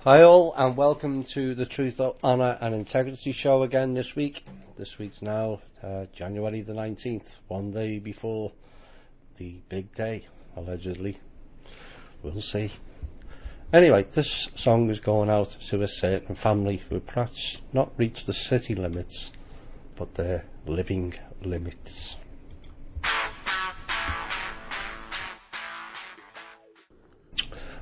Hi all, and welcome to the Truth, Honour and Integrity show again this week. This week's now January the 19th, one day before the big day, allegedly. We'll see. Anyway, this song is going out to a certain family who perhaps not reached the city limits, but their living limits.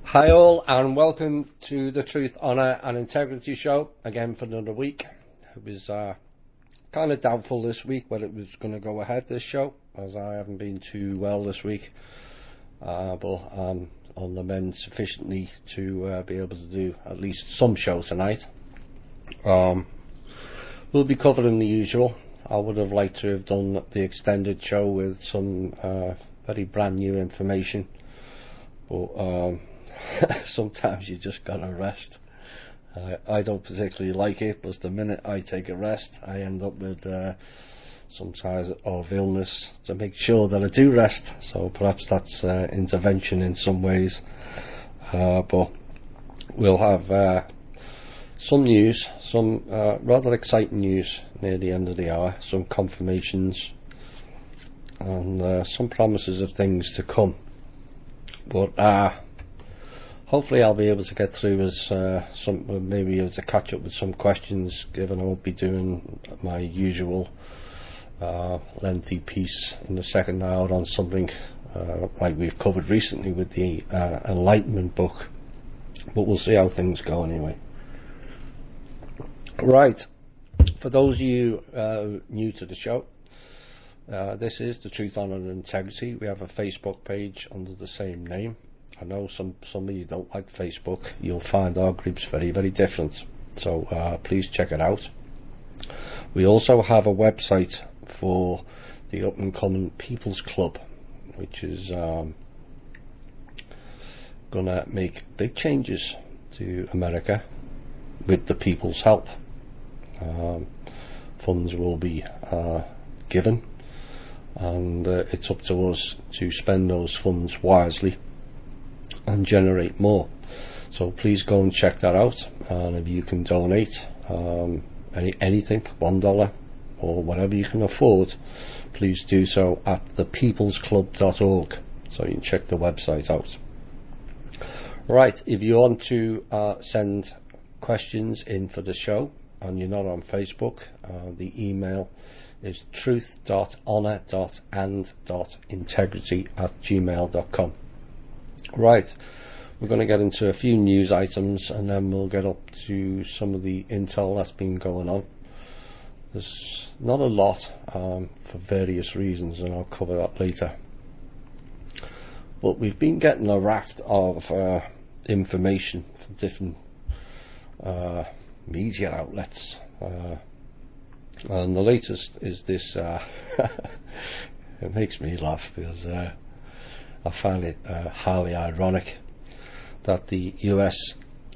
Hi all, and welcome to the Truth, Honour and Integrity show again for another week. It was kind of doubtful this week whether it was going to go ahead, this show, as I haven't been too well this week, but I'm on the mend sufficiently to be able to do at least some show tonight. We'll be covering the usual. I would have liked to have done the extended show with some very brand new information, but sometimes you just gotta rest. I don't particularly like it, but the minute I take a rest I end up with some type of illness to make sure that I do rest, so perhaps that's intervention in some ways, but we'll have some news, some rather exciting news near the end of the hour, some confirmations and some promises of things to come, but hopefully I'll be able to get through maybe able to catch up with some questions, given I won't be doing my usual lengthy piece in the second hour on something like we've covered recently with the Enlightenment book, but we'll see how things go anyway. Right, for those of you new to the show, this is the Truth, Honour and Integrity. We have a Facebook page under the same name. I know some of you don't like Facebook. You'll find our groups very, very different, so please check it out. We also have a website for the Up and Coming People's Club, which is gonna make big changes to America with the people's help. Funds will be given, and it's up to us to spend those funds wisely and generate more. So please go and check that out, and if you can donate anything, $1 or whatever you can afford, please do so at thepeoplesclub.org, so you can check the website out. Right, if you want to send questions in for the show and you're not on Facebook, the email is truth.honour.and.integrity@gmail.com. Right, we're going to get into a few news items and then we'll get up to some of the intel that's been going on. There's not a lot for various reasons, and I'll cover that later, but we've been getting a raft of information from different media outlets, and the latest is this it makes me laugh because I find it highly ironic that the US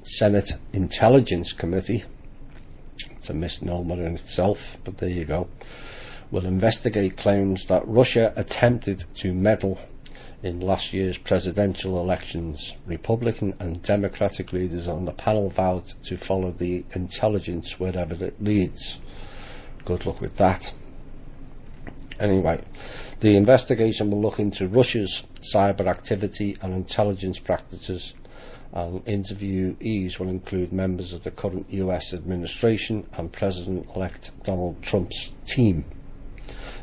Senate Intelligence Committee, it's a misnomer in itself, but there you go, will investigate claims that Russia attempted to meddle in last year's presidential elections. Republican and Democratic leaders on the panel vowed to follow the intelligence wherever it leads. Good luck with that. Anyway, the investigation will look into Russia's cyber activity and intelligence practices, and interviewees will include members of the current US administration and President-elect Donald Trump's team.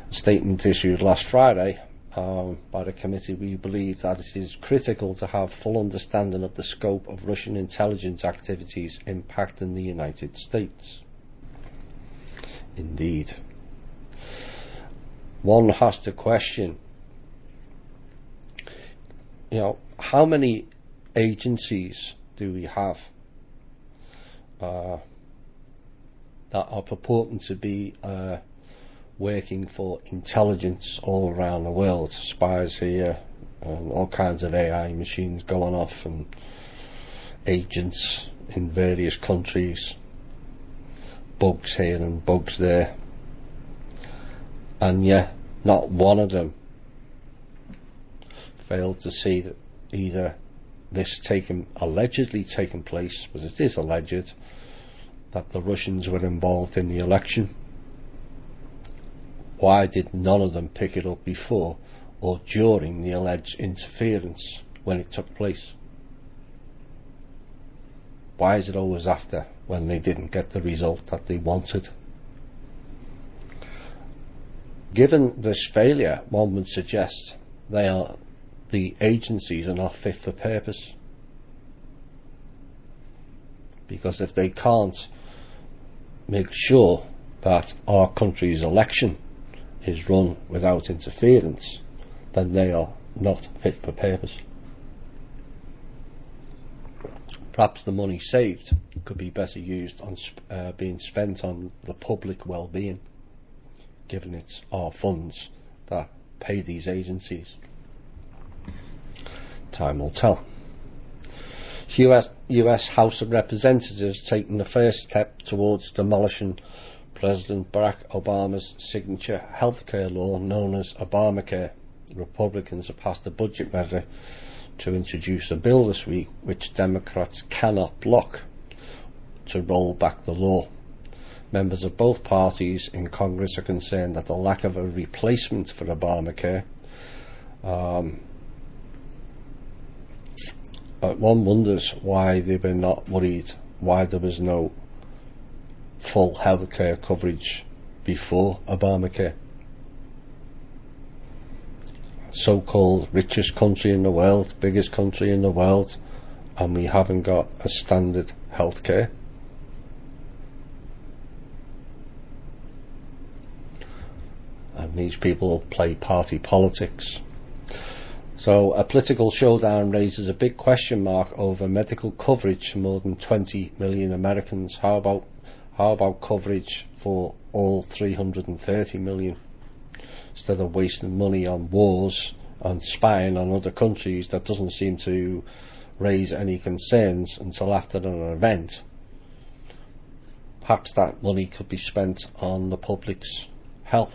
A statement issued last Friday by the committee, we believe that it is critical to have full understanding of the scope of Russian intelligence activities impacting the United States. Indeed. One has to question, how many agencies do we have that are purporting to be working for intelligence all around the world? Spies here, and all kinds of AI machines going off, and agents in various countries, bugs here and bugs there, and yet not one of them failed to see that either this allegedly taken place, but it is alleged that the Russians were involved in the election. Why did none of them pick it up before or during the alleged interference when it took place? Why is it always after, when they didn't get the result that they wanted? Given this failure, one would suggest the agencies are not fit for purpose. Because if they can't make sure that our country's election is run without interference, then they are not fit for purpose. Perhaps the money saved could be better used on being spent on the public well-being, given it's our funds that pay these agencies. Time will tell. US House of Representatives taking the first step towards demolishing President Barack Obama's signature healthcare law known as Obamacare. Republicans have passed a budget measure to introduce a bill this week which Democrats cannot block to roll back the law. Members of both parties in Congress are concerned that the lack of a replacement for Obamacare. One wonders why they were not worried, why there was no full healthcare coverage before Obamacare. So-called richest country in the world, biggest country in the world, and we haven't got a standard healthcare. And these people play party politics. So a political showdown raises a big question mark over medical coverage for more than 20 million Americans. How about coverage for all 330 million? Instead of wasting money on wars and spying on other countries, that doesn't seem to raise any concerns until after an event. Perhaps that money could be spent on the public's health.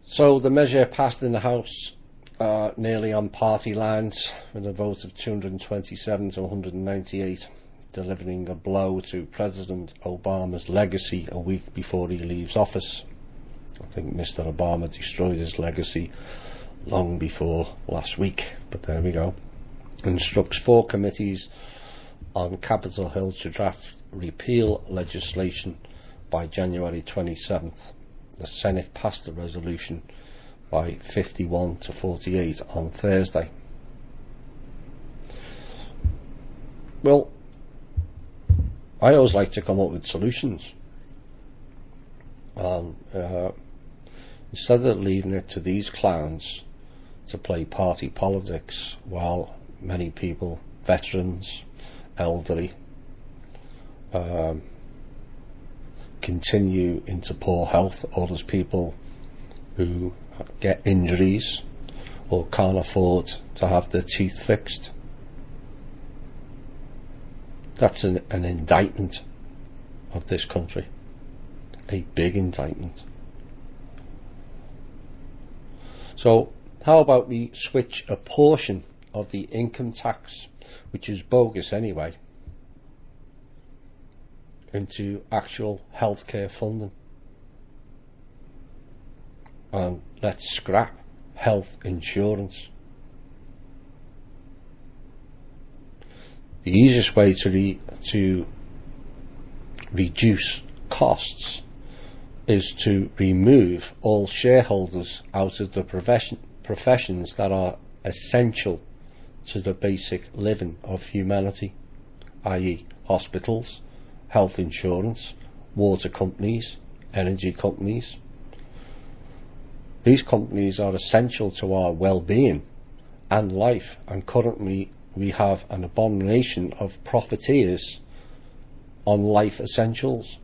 So the measure passed in the House nearly on party lines with a vote of 227 to 198, delivering a blow to President Obama's legacy a week before he leaves office. I think Mr. Obama destroyed his legacy long before last week, but there we go. Instructs 4 committees on Capitol Hill to draft repeal legislation by January 27th. The Senate passed the resolution by 51 to 48 on Thursday. Well, I always like to come up with solutions. Instead of leaving it to these clowns to play party politics while many people, veterans, elderly, continue into poor health, or there's people who get injuries or can't afford to have their teeth fixed. That's an indictment of this country, a big indictment. So how about we switch a portion of the income tax, which is bogus anyway, into actual healthcare funding, and let's scrap health insurance. The easiest way to reduce costs is to remove all shareholders out of the professions that are essential to the basic living of humanity, i.e. hospitals, health insurance, water companies, energy companies. These companies are essential to our well-being and life, and currently we have an abomination of profiteers on life essentials.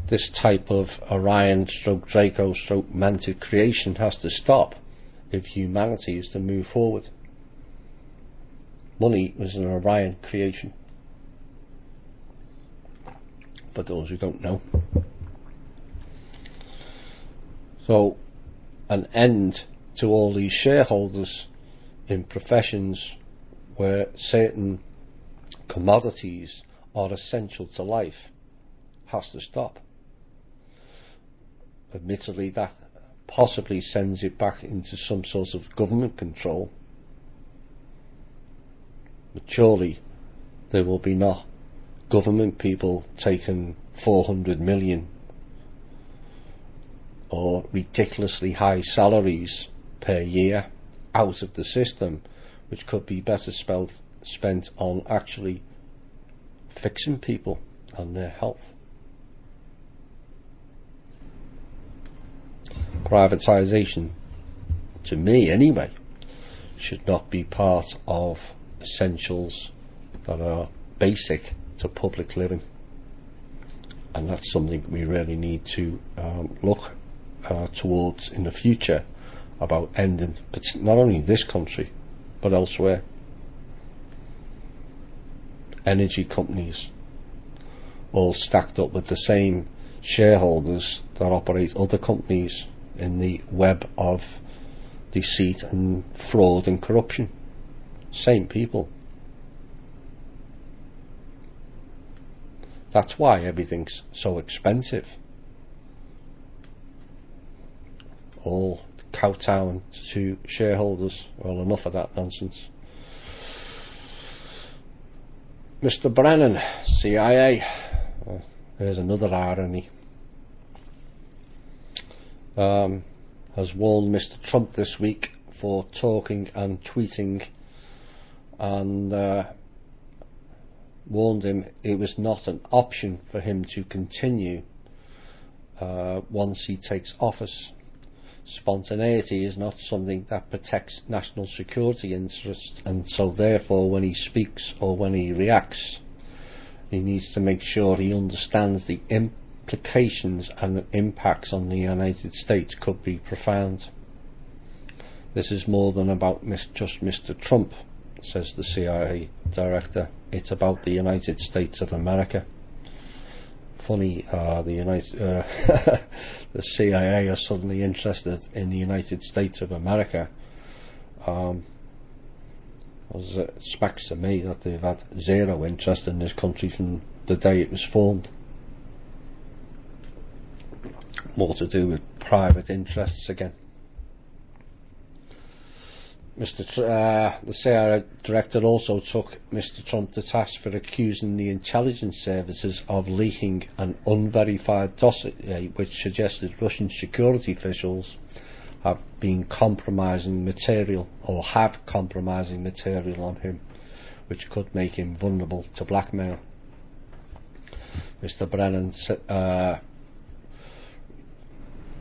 This type of Orion stroke Draco stroke Mantic creation has to stop if humanity is to move forward. Money was an Orion creation, for those who don't know. So an end to all these shareholders in professions where certain commodities are essential to life has to stop. Admittedly, that possibly sends it back into some sort of government control, but surely there will be not government people taking 400 million or ridiculously high salaries per year out of the system, which could be better spent on actually fixing people and their health. Privatisation, to me anyway, should not be part of essentials that are basic to public living, and that's something we really need to look towards in the future, about ending, but not only this country but elsewhere. Energy companies all stacked up with the same shareholders that operate other companies in the web of deceit and fraud and corruption. Same people. That's why everything's so expensive. All kowtowing to shareholders. Well, enough of that nonsense. Mr. Brennan, CIA. There's another irony. Has warned Mr. Trump this week for talking and tweeting, and warned him it was not an option for him to continue once he takes office. Spontaneity is not something that protects national security interests, and so therefore when he speaks or when he reacts, he needs to make sure he understands the implications and impacts on the United States could be profound. This is more than about just Mr. Trump, says the CIA director. It's about the United States of America. Funny, the CIA are suddenly interested in the United States of America. It smacks to me that they've had zero interest in this country from the day it was formed. More to do with private interests again. The CIA director also took Mr. Trump to task for accusing the intelligence services of leaking an unverified dossier which suggested Russian security officials have been compromising material, or have compromising material on him, which could make him vulnerable to blackmail. Mr. Brennan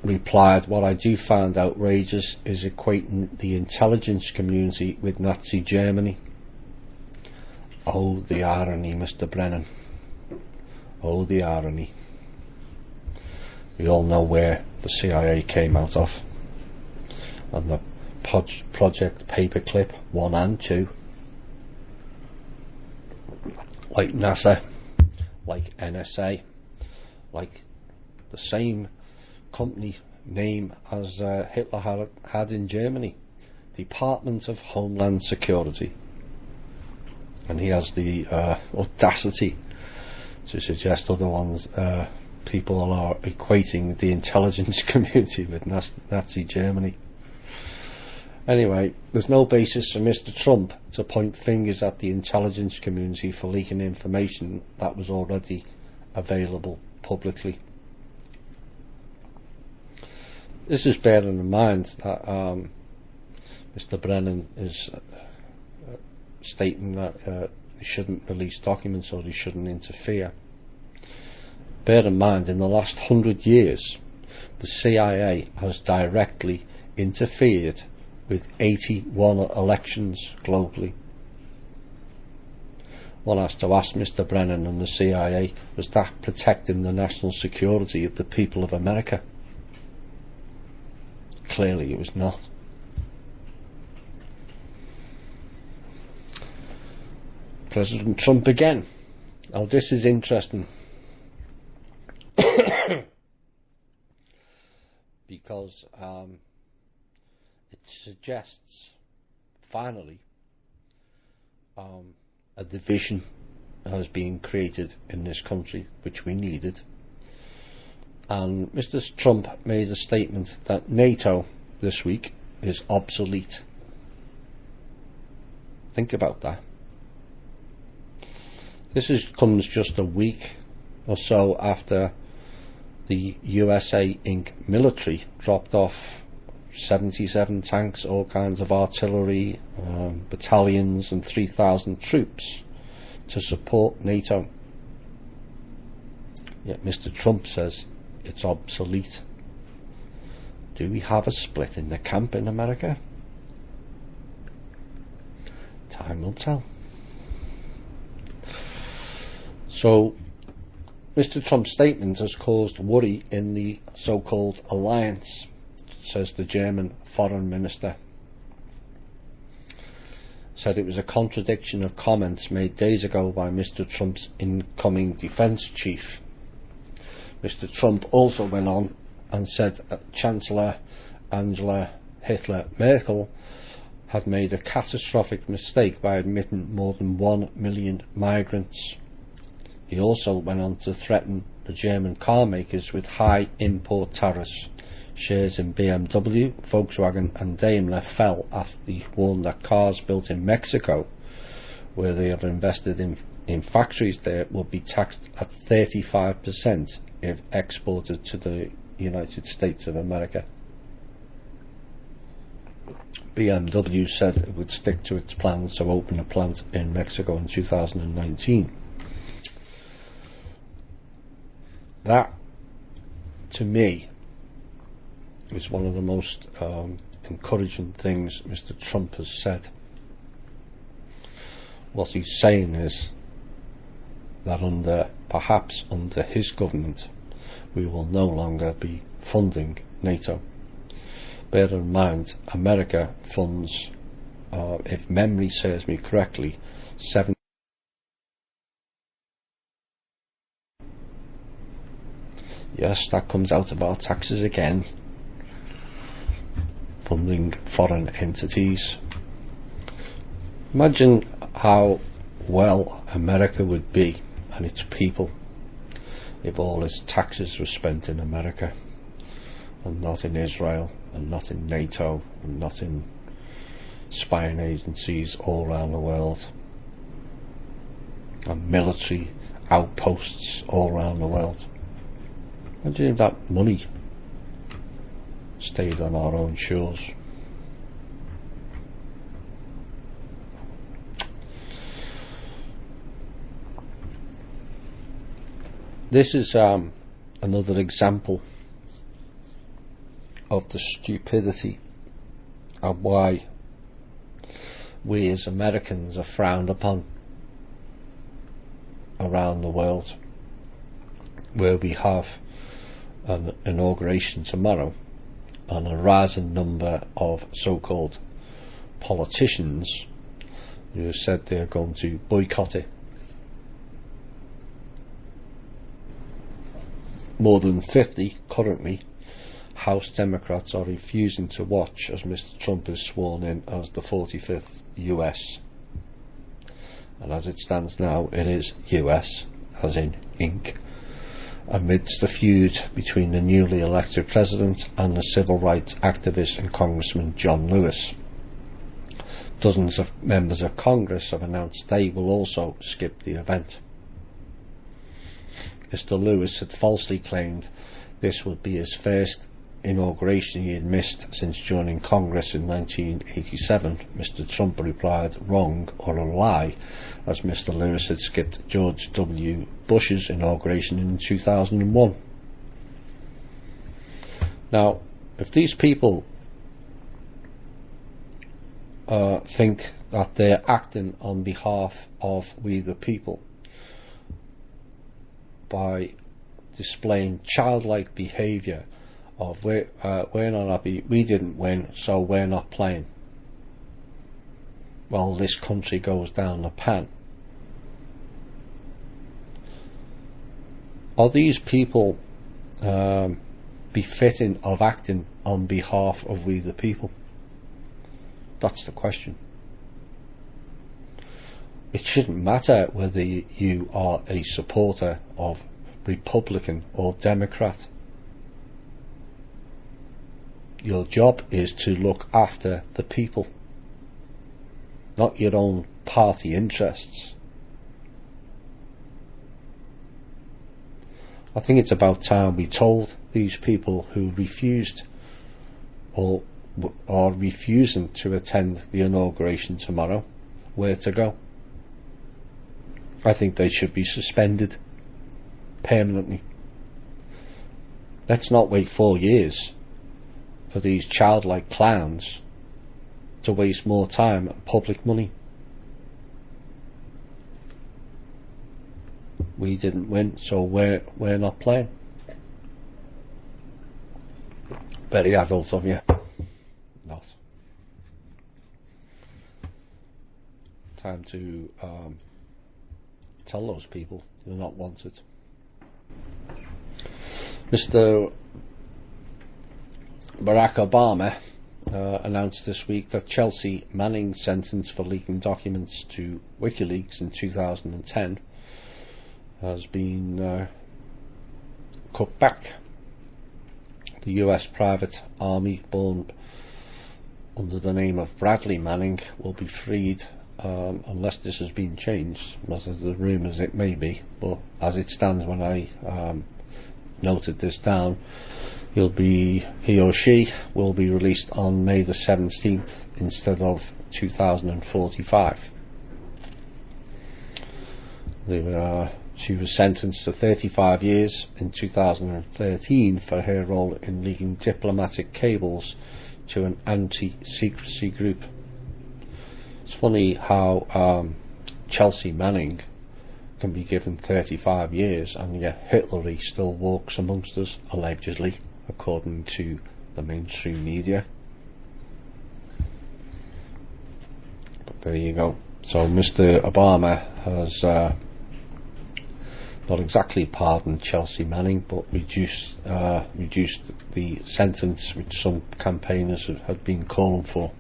replied, "What I do find outrageous is equating the intelligence community with Nazi Germany." Oh, the irony, Mr. Brennan. Oh, the irony. We all know where the CIA came out of. And the Project Paperclip 1 and 2. Like NASA, like NSA, like the same company name as Hitler had in Germany, Department of Homeland Security, and he has the audacity to suggest other ones. People are equating the intelligence community with Nazi Germany. Anyway, there's no basis for Mr. Trump to point fingers at the intelligence community for leaking information that was already available publicly. This is bearing in mind that Mr. Brennan is stating that he shouldn't release documents or he shouldn't interfere. Bear in mind, in the last 100 years, the CIA has directly interfered with 81 elections globally. One has to ask Mr. Brennan and the CIA, was that protecting the national security of the people of America? Clearly it was not. President Trump again. Now this is interesting. because it suggests finally a division has been created in this country, which we needed. And Mr. Trump made a statement that NATO this week is obsolete. Think about that. Comes just a week or so after the USA Inc. military dropped off 77 tanks, all kinds of artillery, battalions and 3,000 troops to support NATO. Yet Mr. Trump says it's obsolete. Do we have a split in the camp in America? Time will tell. So, Mr. Trump's statement has caused worry in the so-called alliance, says the German foreign minister. Said it was a contradiction of comments made days ago by Mr. Trump's incoming defence chief. Mr. Trump also went on and said that Chancellor Angela Hitler Merkel had made a catastrophic mistake by admitting more than 1 million migrants. He also went on to threaten the German car makers with high import tariffs. Shares in BMW, Volkswagen and Daimler fell after he warned that cars built in Mexico, where they have invested in factories there, will be taxed at 35% if exported to the United States of America. BMW said it would stick to its plans to open a plant in Mexico in 2019. That, to me, is one of the most encouraging things Mr. Trump has said. What he's saying is that perhaps under his government we will no longer be funding NATO. Bear in mind, America funds, if memory serves me correctly, Yes, that comes out of our taxes again, funding foreign entities. Imagine how well America would be and its people if all its taxes were spent in America and not in Israel and not in NATO and not in spying agencies all around the world and military outposts all around the world. Imagine if that money stayed on our own shores. This is another example of the stupidity of why we as Americans are frowned upon around the world, where we have an inauguration tomorrow and a rising number of so-called politicians who have said they are going to boycott it. More than 50 currently House Democrats are refusing to watch as Mr. Trump is sworn in as the 45th US. And as it stands now, it is US, as in Inc., amidst the feud between the newly elected president and the civil rights activist and Congressman John Lewis. Dozens of members of Congress have announced they will also skip the event. Mr. Lewis had falsely claimed this would be his first inauguration he had missed since joining Congress in 1987. Mr. Trump replied, wrong or a lie, as Mr. Lewis had skipped George W. Bush's inauguration in 2001. Now, if these people think that they're acting on behalf of we the people by displaying childlike behaviour of we're not happy, we didn't win, so we're not playing, well, this country goes down the pan. Are these people befitting of acting on behalf of we the people? That's the question. It shouldn't matter whether you are a supporter of Republican or Democrat. Your job is to look after the people, not your own party interests. I think it's about time we told these people who refused or are refusing to attend the inauguration tomorrow where to go. I think they should be suspended permanently. Let's not wait 4 years for these childlike clowns to waste more time and public money. We didn't win, so we're not playing. Very adult of you. Not. Time to tell those people they're not wanted. Mr. Barack Obama announced this week that Chelsea Manning's sentence for leaking documents to WikiLeaks in 2010 has been cut back. The US private army, born under the name of Bradley Manning, will be freed unless this has been changed, as the rumours it may be, but as it stands when I noted this down, he or she will be released on May the 17th instead of 2045. She was sentenced to 35 years in 2013 for her role in leaking diplomatic cables to an anti-secrecy group. It's funny how Chelsea Manning can be given 35 years and yet Hitler still walks amongst us, allegedly, according to the mainstream media. But there you go. So Mr. Obama has not exactly pardoned Chelsea Manning, but reduced the sentence which some campaigners had been calling for.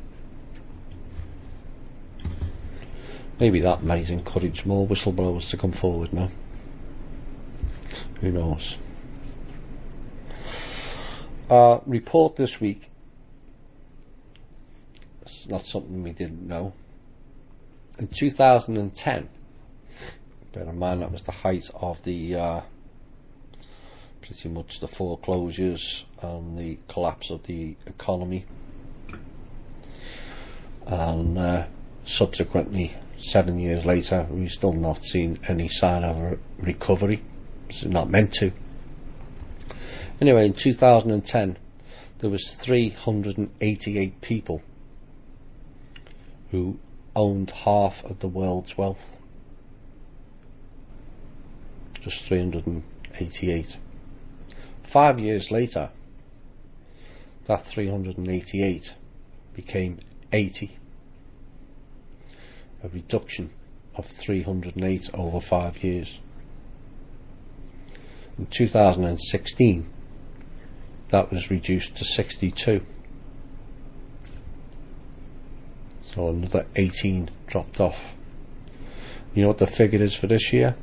Maybe that might encourage more whistleblowers to come forward now. Who knows? Report this week. It's not something we didn't know. In 2010, bear in mind that was the height of the pretty much the foreclosures and the collapse of the economy, and subsequently 7 years later we've still not seen any sign of a recovery. It's not meant to. Anyway, in 2010 there was 388 people who owned half of the world's wealth. Just 388. 5 years later, that 388 became 80. A reduction of 308 over 5 years. In 2016, that was reduced to 62. So another 18 dropped off. You know what the figure is for this year?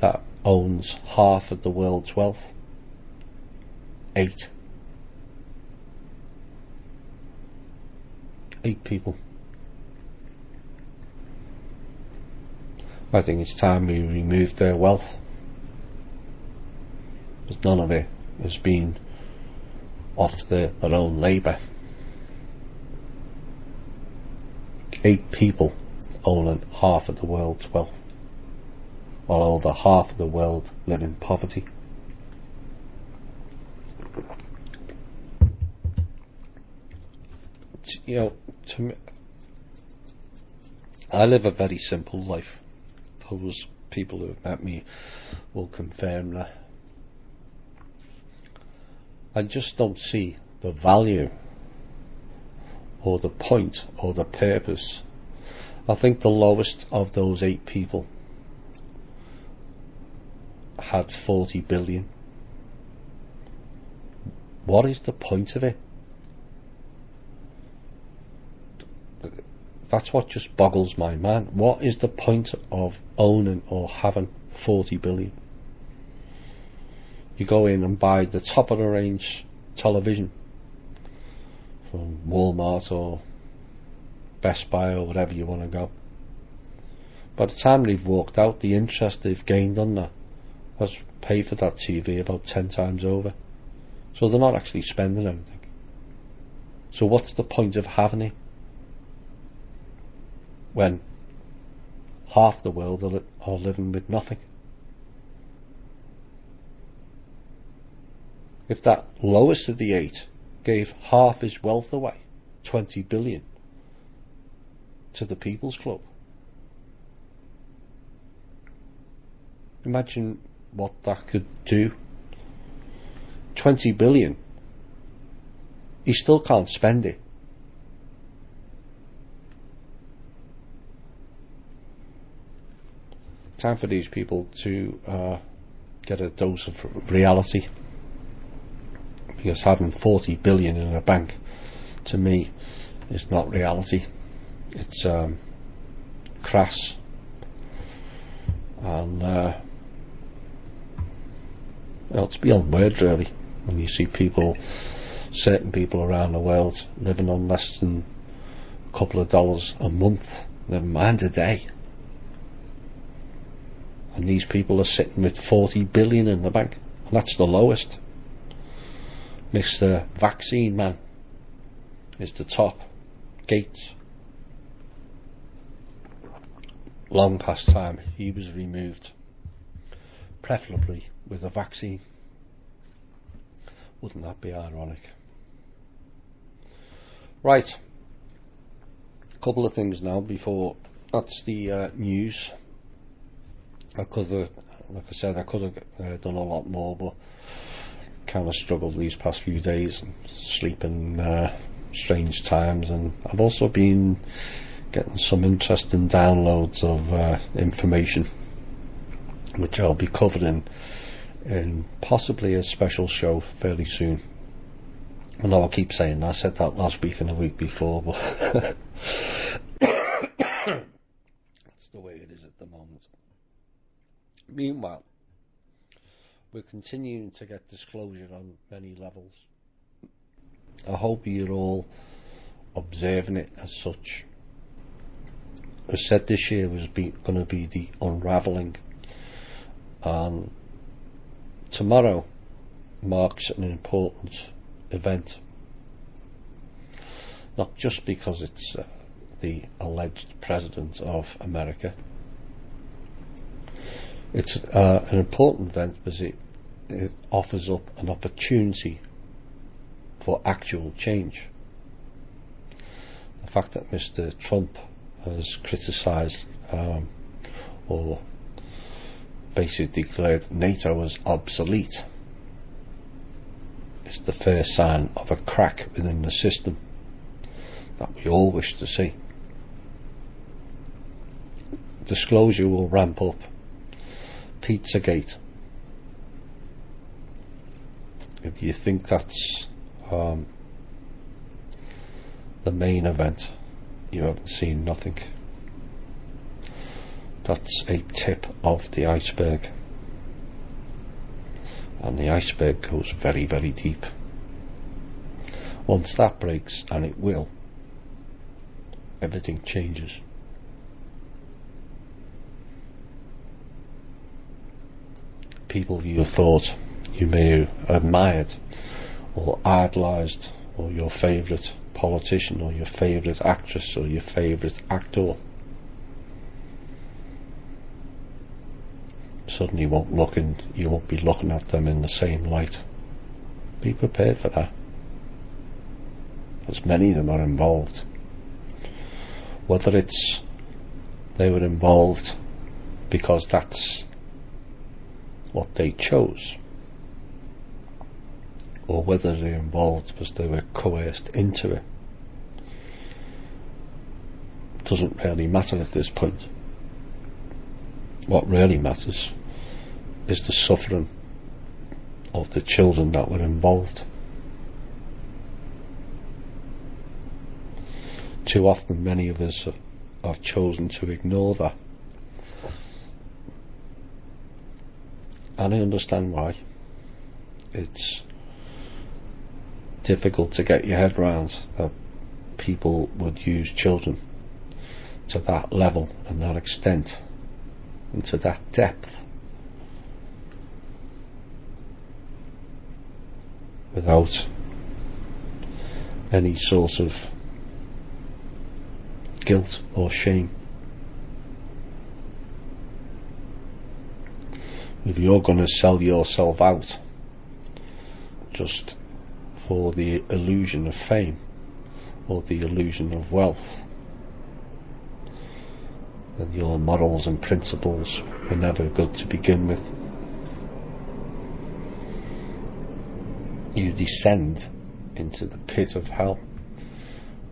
That owns half of the world's wealth? 8. 8 people. I think it's time we removed their wealth, because none of it has been off their own labour. 8 people owning half of the world's wealth, while over half of the world live in poverty. You know, to me, I live a very simple life. Those people who have met me will confirm that. I just don't see the value or the point or the purpose. I think the lowest of those 8 people had 40 billion. What is the point of it? That's what just boggles my mind. What is the point of owning or having 40 billion? You go in and buy the top of the range television from Walmart or Best Buy or whatever you want to go. By the time they've walked out, the interest they've gained on that has paid for that TV about 10 times over. So they're not actually spending anything. So what's the point of having it when half the world are living with nothing? If that lowest of the 8 gave half his wealth away, 20 billion, to the People's Club, imagine what that could do. 20 billion, he still can't spend it. Time for these people to get a dose of reality, because having 40 billion in a bank, to me, is not reality. It's crass, and it's beyond words really, when you see certain people around the world living on less than a couple of dollars a month, never mind a day. And these people are sitting with 40 billion in the bank, and that's the lowest. Mr. Vaccine Man is the top. Gates, long past time he was removed, preferably with a vaccine. Wouldn't that be ironic? Right, a couple of things now before that's the news. Like I said, I could have done a lot more, but kind of struggled these past few days, sleeping strange times, and I've also been getting some interesting downloads of information which I'll be covering in possibly a special show fairly soon. I know I keep saying that. I said that last week and the week before, but that's the way it is at the moment. Meanwhile, we're continuing to get disclosure on many levels. I hope you're all observing it as such. I said this year was going to be the unravelling, and tomorrow marks an important event, not just because it's the alleged president of America. It's an important event because it offers up an opportunity for actual change. The fact that Mr. Trump has criticised or basically declared NATO as obsolete is the first sign of a crack within the system that we all wish to see. Disclosure will ramp up. Pizzagate. If you think that's the main event, you haven't seen nothing. That's a tip of the iceberg, and the iceberg goes very, very deep. Once that breaks, and it will, everything changes. People you thought you may have admired or idolised, or your favourite politician or your favourite actress or your favourite actor, suddenly you won't be looking at them in the same light. Be prepared for that, as many of them are involved. Whether it's they were involved because that's what they chose, or whether they're involved because they were coerced into it, doesn't really matter at this point. What really matters is the suffering of the children that were involved. too often many of us have chosen to ignore that. And I understand why. It's difficult to get your head around that people would use children to that level and that extent and to that depth without any sort of guilt or shame. If you're going to sell yourself out just for the illusion of fame or the illusion of wealth, then your morals and principles were never good to begin with. You descend into the pit of hell,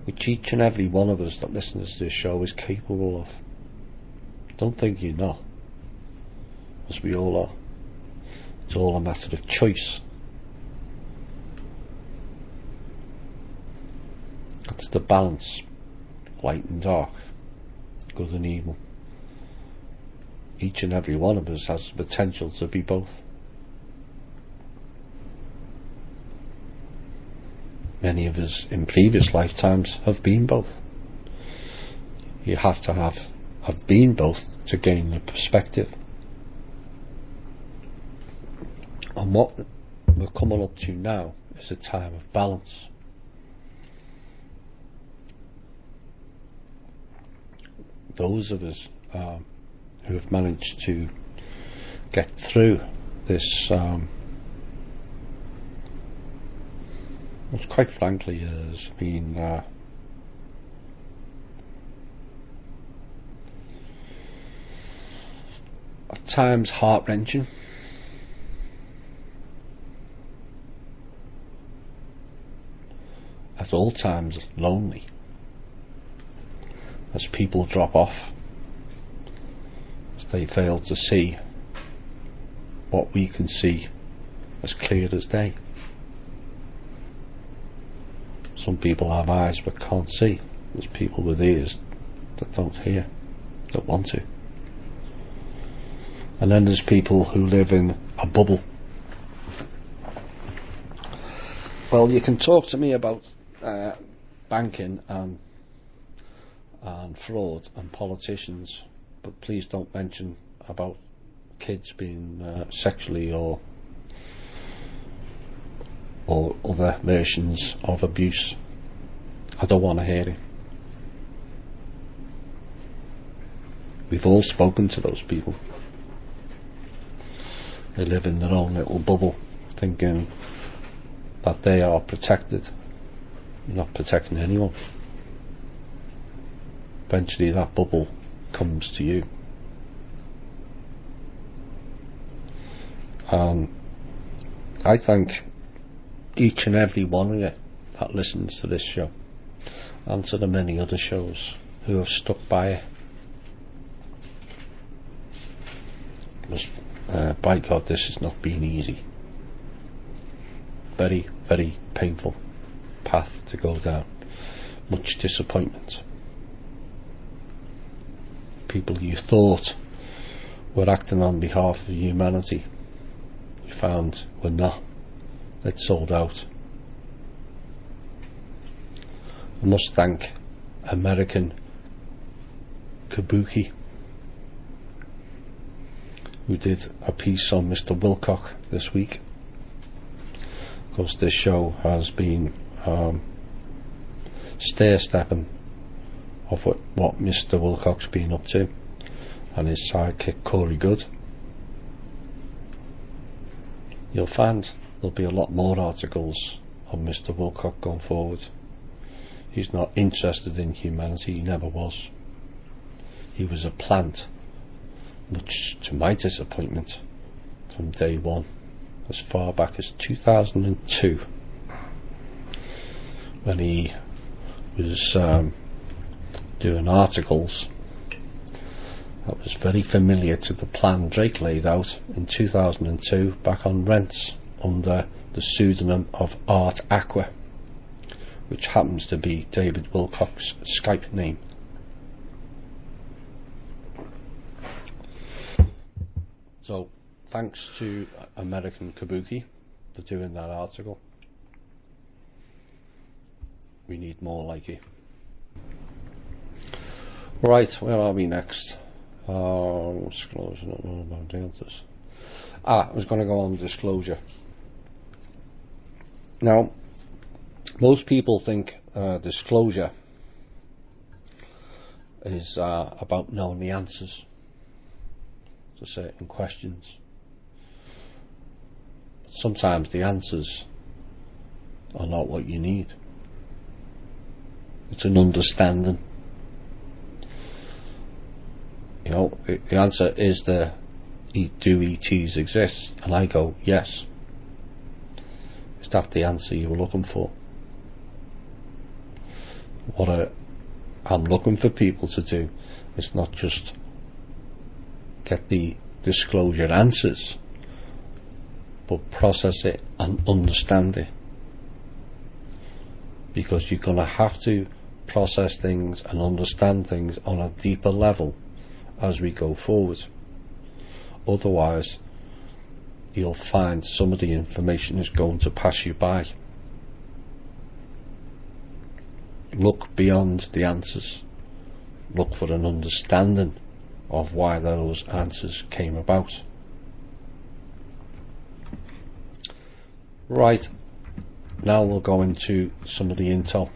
which each and every one of us that listens to this show is capable of. Don't think you're not, as we all are. It's all a matter of choice. That's the balance, light and dark, good and evil. Each and every one of us has the potential to be both. Many of us in previous lifetimes have been both. You have to have been both to gain the perspective. And what we're coming up to now is a time of balance. Those of us who have managed to get through this, which quite frankly has been at times heart-wrenching, at all times lonely, as people drop off, as they fail to see what we can see as clear as day. Some people have eyes but can't see. There's people with ears that don't hear, that want to. And then there's people who live in a bubble. Well, you can talk to me about banking and fraud and politicians, but please don't mention about kids being sexually or other versions of abuse. I don't want to hear it. We've all spoken to those people. They live in their own little bubble, thinking that they are protected. You're not protecting anyone. Eventually that bubble comes to you. I thank each and every one of you that listens to this show and to the many other shows who have stuck by it. Because by God, this has not been easy. Very, very painful path to go down. Much disappointment. People you thought were acting on behalf of humanity, you found were not. They'd sold out. I must thank American Kabuki, who did a piece on Mr. Wilcock this week. Of course, this show has been stair-stepping of what Mr. Wilcock's been up to, and his sidekick Corey Good. You'll find there'll be a lot more articles on Mr. Wilcock going forward. He's not interested in humanity, he never was. He was a plant, much to my disappointment, from day one, as far back as 2002, when he was doing articles that was very familiar to the plan Drake laid out in 2002 back on Rents under the pseudonym of Art Aqua, which happens to be David Wilcock's Skype name. So thanks to American Kabuki for doing that article. We need more like it. Right, where are we next? Disclosure, not know about the answers. I was going to go on disclosure. Now, most people think disclosure is about knowing the answers to certain questions. Sometimes the answers are not what you need. It's an understanding. You know, the answer is do ETs exist? And I go, yes. Is that the answer you were looking for? What I'm looking for people to do is not just get the disclosure answers, but process it and understand it. Because you're going to have to process things and understand things on a deeper level as we go forward. Otherwise, you'll find some of the information is going to pass you by. Look beyond the answers. Look for an understanding of why those answers came about. Right, now we'll go into some of the intel.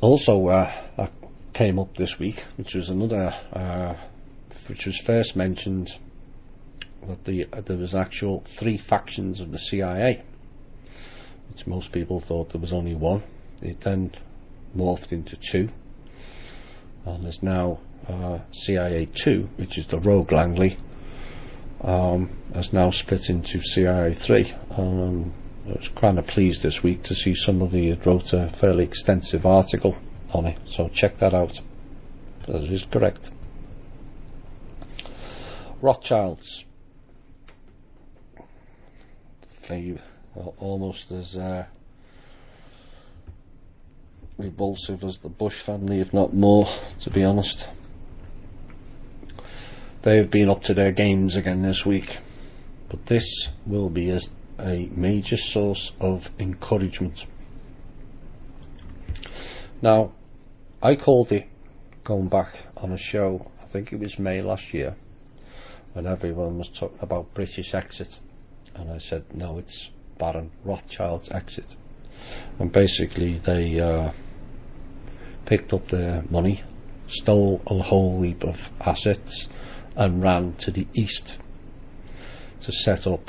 Also, that came up this week, which was which was first mentioned that there was actual 3 factions of the CIA, which most people thought there was only one. It then morphed into 2, and there's now CIA 2, which is the rogue Langley, has now split into CIA 3. I was kind of pleased this week to see somebody had wrote a fairly extensive article on it, so check that out. That is correct. Rothschilds, almost as repulsive as the Bush family, if not more, to be honest. They have been up to their games again this week, but this will be a major source of encouragement. Now, I called it, going back on a show, I think it was May last year, when everyone was talking about British exit, and I said no, it's Baron Rothschild's exit. And basically they picked up their money, stole a whole heap of assets, and ran to the east to set up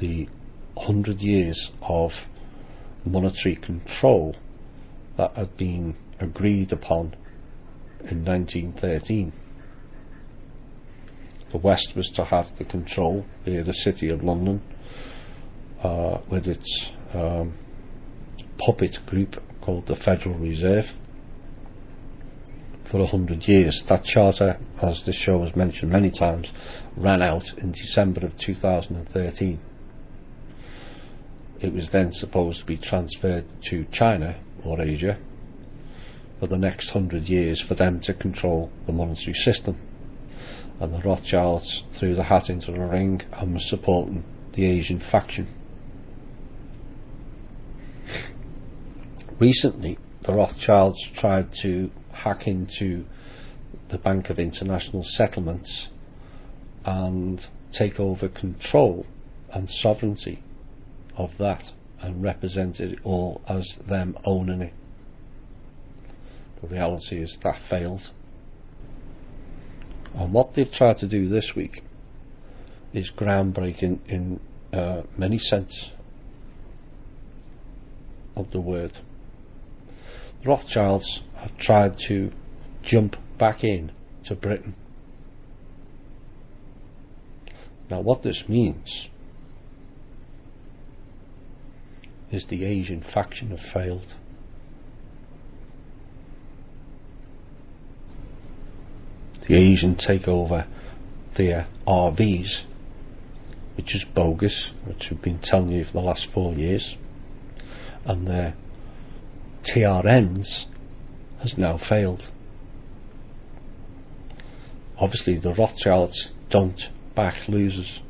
the 100 years of monetary control that had been agreed upon in 1913. The West was to have the control via the City of London, with its puppet group called the Federal Reserve, for 100 years. That charter, as this show has mentioned many times, ran out in December of 2013. It was then supposed to be transferred to China or Asia for the next 100 years for them to control the monetary system. And the Rothschilds threw the hat into the ring and were supporting the Asian faction. Recently, the Rothschilds tried to hack into the Bank of International Settlements and take over control and sovereignty of that, and represented it all as them owning it. The reality is that failed. And what they've tried to do this week is groundbreaking in many sense of the word. The Rothschilds have tried to jump back in to Britain. Now what this means is the Asian faction have failed. The Asian takeover via RVs, which which is bogus, which we've been telling you for the last 4 years, and their TRNs has now failed. Obviously the Rothschilds don't back losers,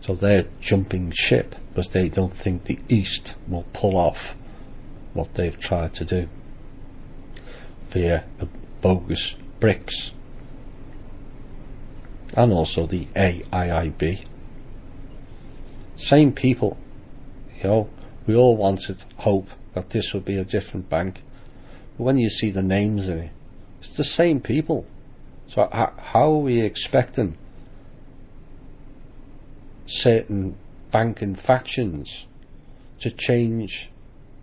so they're jumping ship because they don't think the East will pull off what they've tried to do via the bogus BRICS and also the AIIB. Same people, we all wanted hope that this would be a different bank, but when you see the names in it, it's the same people. So how are we expecting certain banking factions to change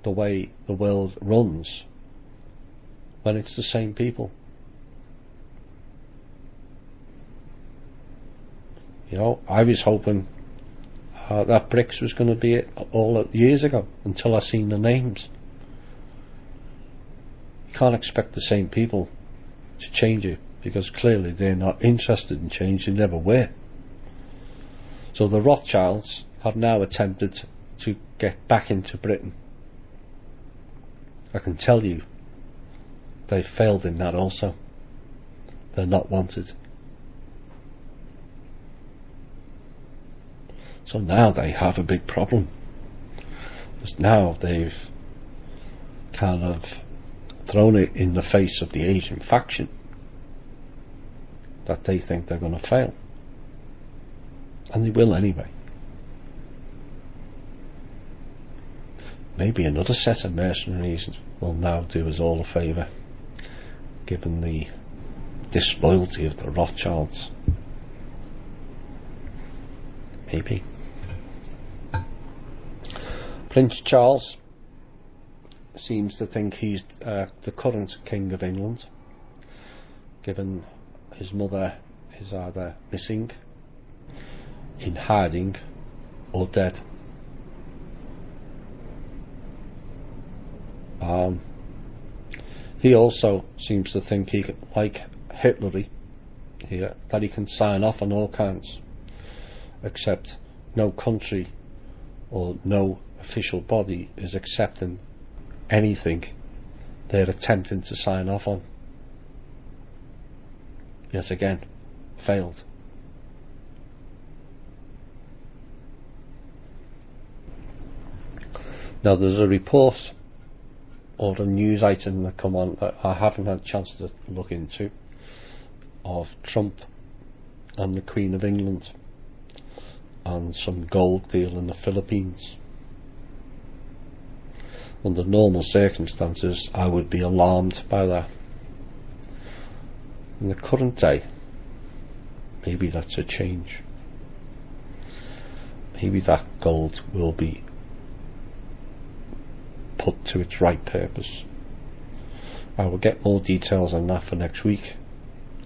the way the world runs when it's the same people? I was hoping that BRICS was going to be it all years ago, until I seen the names. You can't expect the same people to change it, because clearly they're not interested in change. They never were. So the Rothschilds have now attempted to get back into Britain. I can tell you they failed in that also. They're not wanted. So now they have a big problem, because now they've kind of thrown it in the face of the Asian faction that they think they're going to fail, and they will anyway. Maybe another set of mercenaries will now do us all a favour, given the disloyalty of the Rothschilds. Maybe. Prince Charles seems to think he's the current King of England, given his mother is either missing, in hiding, or dead. He also seems to think he, like Hitler here, that he can sign off on all kinds, except no country or no official body is accepting anything they're attempting to sign off on. Yet again, failed. Now there's a report or a news item that come on that I haven't had a chance to look into, of Trump and the Queen of England and some gold deal in the Philippines. Under normal circumstances I would be alarmed by that. In the current day, maybe that's a change. Maybe that gold will be put to its right purpose. I will get more details on that for next week,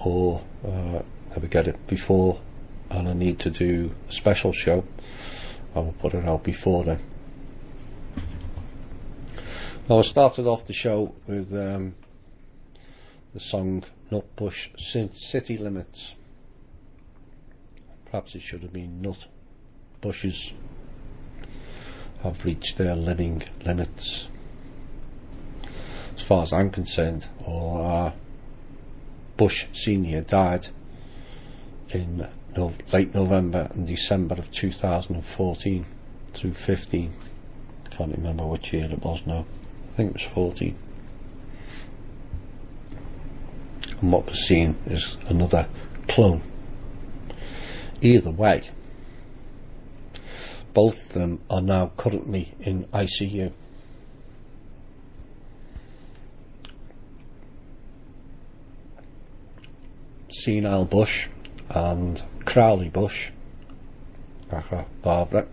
or I will get it before, and I need to do a special show. I will put it out before then. Now I started off the show with the song Nutbush City Limits. Perhaps it should have been Nut Bushes have reached their living limits. As far as I'm concerned, Bush Senior died in late November and December of 2014 through 15. Can't remember which year it was now. I think it was 14. And what we're seeing is another clone. Either way, both of them are now currently in ICU. Senile Bush and Crowley Bush, Barbara,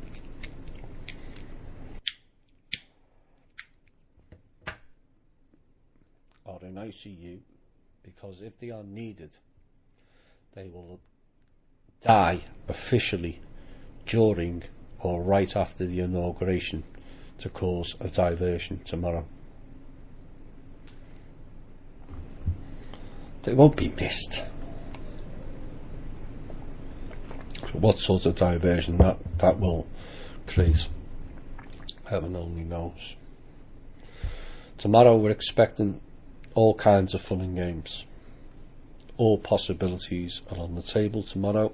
are in ICU because if they are needed, they will die officially during or right after the inauguration to cause a diversion tomorrow. They won't be missed. What sort of diversion that will create, heaven only knows. Tomorrow we're expecting all kinds of fun and games. All possibilities are on the table tomorrow.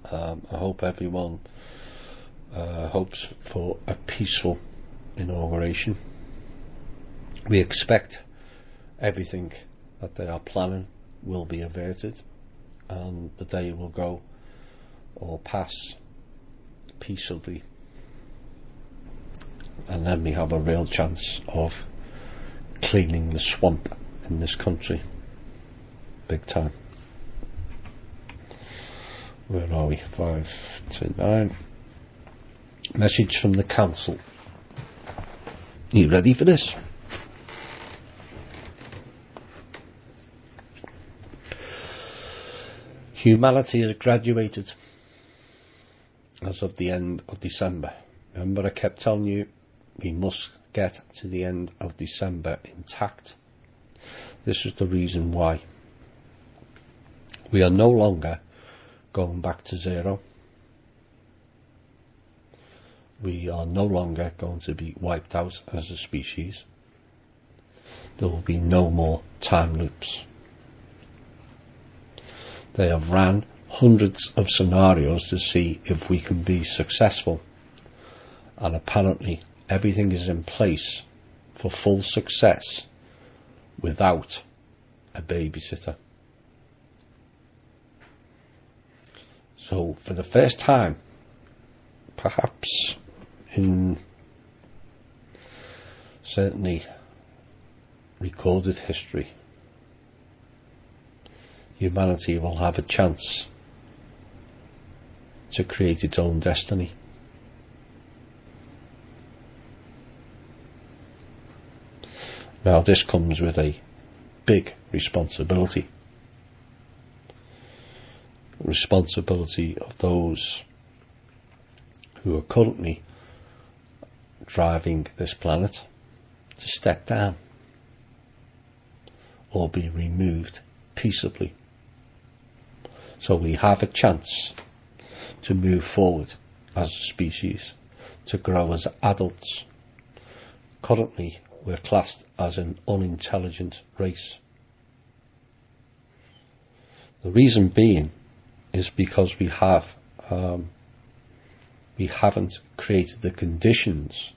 I hope everyone hopes for a peaceful inauguration. We expect everything that they are planning will be averted, and the day will go or pass peaceably, and then we have a real chance of cleaning the swamp in this country big time. Where are we? 5 to 9. Message from the council. You ready for this? Humanity has graduated as of the end of December. Remember, I kept telling you we must get to the end of December intact. This is the reason why. We are no longer going back to zero. We are no longer going to be wiped out as a species. There will be no more time loops. They have ran hundreds of scenarios to see if we can be successful, and apparently everything is in place for full success without a babysitter. So for the first time, perhaps in certainly recorded history, humanity will have a chance to create its own destiny. Now this comes with a big responsibility. Responsibility of those who are currently driving this planet to step down or be removed peaceably. So we have a chance to move forward as a species, to grow as adults. Currently we're classed as an unintelligent race. The reason being is because we haven't created the conditions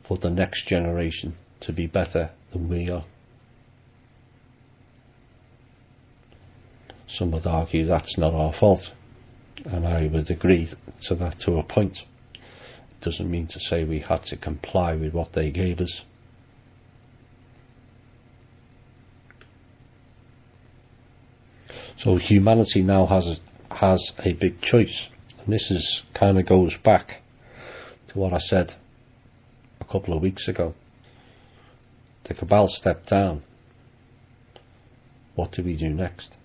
for the next generation to be better than we are. Some would argue that's not our fault, and I would agree to that to a point. It doesn't mean to say we had to comply with what they gave us. So humanity now has a big choice, and this is kind of goes back to what I said a couple of weeks ago. The cabal stepped down. What do we do next?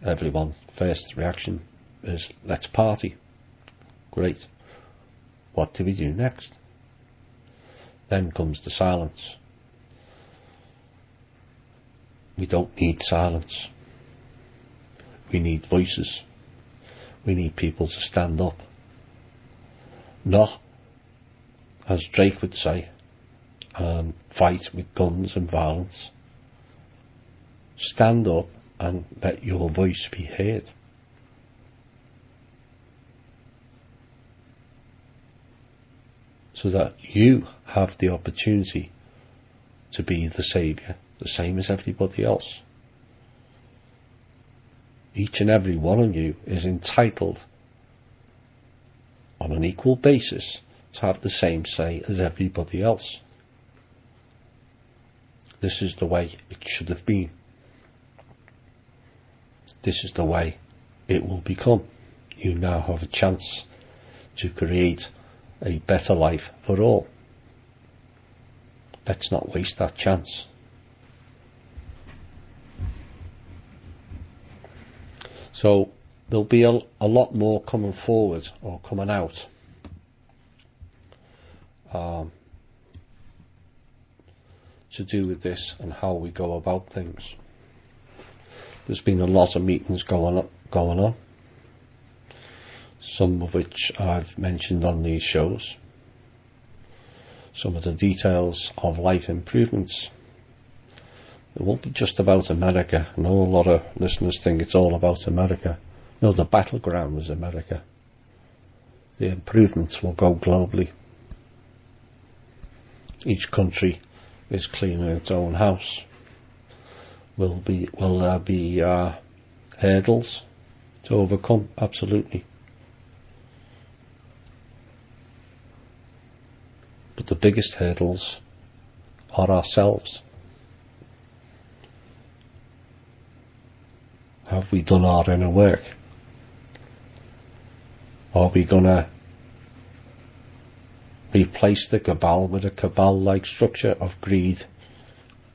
Everyone's first reaction is, let's party. Great. What do we do next? Then comes the silence. We don't need silence. We need voices. We need people to stand up. Not, as Drake would say, fight with guns and violence. Stand up and let your voice be heard. So that you have the opportunity to be the saviour, the same as everybody else. Each and every one of you is entitled on an equal basis to have the same say as everybody else. This is the way it should have been. This is the way it will become. You now have a chance to create a better life for all. Let's not waste that chance. So there'll be a lot more coming forward or coming out to do with this and how we go about things. There's been a lot of meetings going on, some of which I've mentioned on these shows. Some of the details of life improvements. It won't be just about America. I know a lot of listeners think it's all about America. No, the battleground is America. The improvements will go globally. Each country is cleaning its own house. Will there be hurdles to overcome? Absolutely. But the biggest hurdles are ourselves. Have we done our inner work? Are we going to replace the cabal with a cabal-like structure of greed,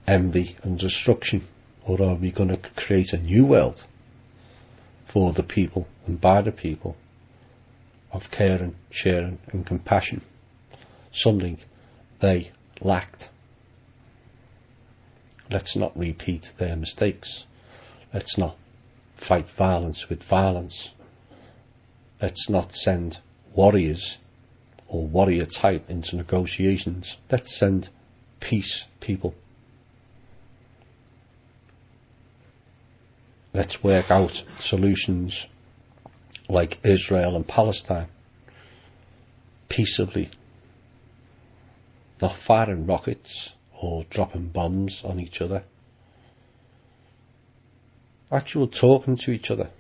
envy and destruction? Or are we going to create a new world for the people and by the people of caring, sharing and compassion? Something they lacked. Let's not repeat their mistakes. Let's not fight violence with violence. Let's not send warriors or warrior type into negotiations. Let's send peace people. Let's work out solutions like Israel and Palestine peaceably, not firing rockets or dropping bombs on each other. Actual talking to each other.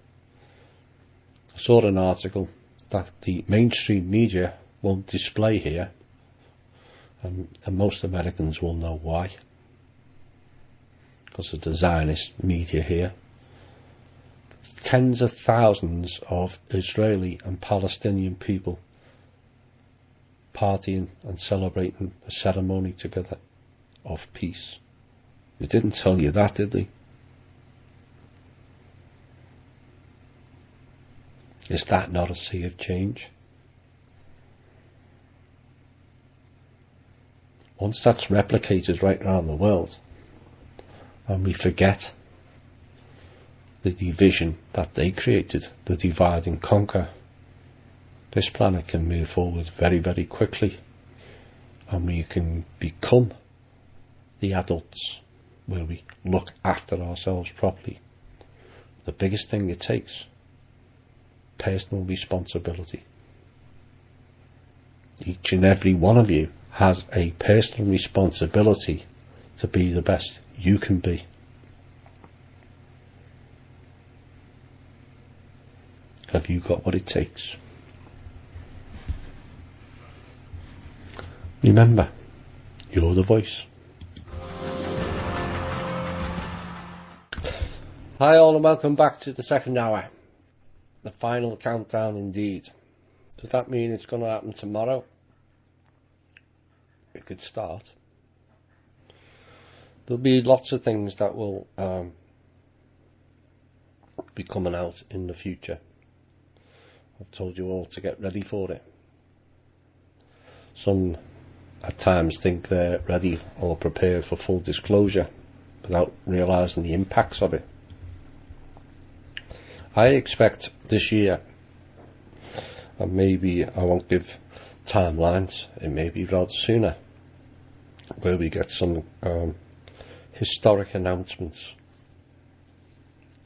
I saw an article that the mainstream media won't display here, and most Americans will know why, because of the Zionist media here. Tens of thousands of Israeli and Palestinian people partying and celebrating a ceremony together of peace. They didn't tell you that, did they? Is that not a sea of change? Once that's replicated right around the world, and we forget the division that they created, the divide and conquer, this planet can move forward very, very quickly, and we can become the adults where we look after ourselves properly. The biggest thing it takes, personal responsibility. Each and every one of you has a personal responsibility to be the best you can be. Have you got what it takes? Remember, you're the voice. Hi all, and welcome back to the second hour. The final countdown indeed. Does that mean it's going to happen tomorrow? It could start. There'll be lots of things that will be coming out in the future. I've told you all to get ready for it. Some at times think they're ready or prepared for full disclosure without realising the impacts of it. I expect this year, and maybe I won't give timelines, it may be rather sooner, where we get some historic announcements.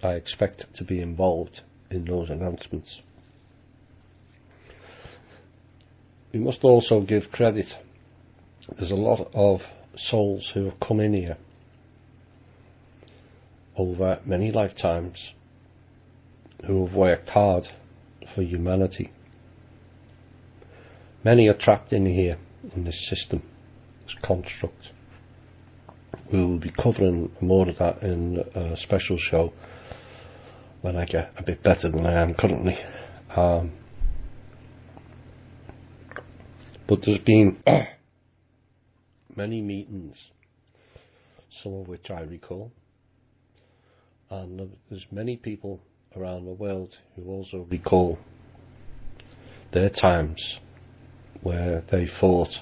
I expect to be involved in those announcements. We must also give credit. There's a lot of souls who have come in here over many lifetimes who have worked hard for humanity. Many are trapped in here, in this system, this construct. We will be covering more of that in a special show when I get a bit better than I am currently. But there's been many meetings, some of which I recall, and there's many people around the world who also recall their times where they fought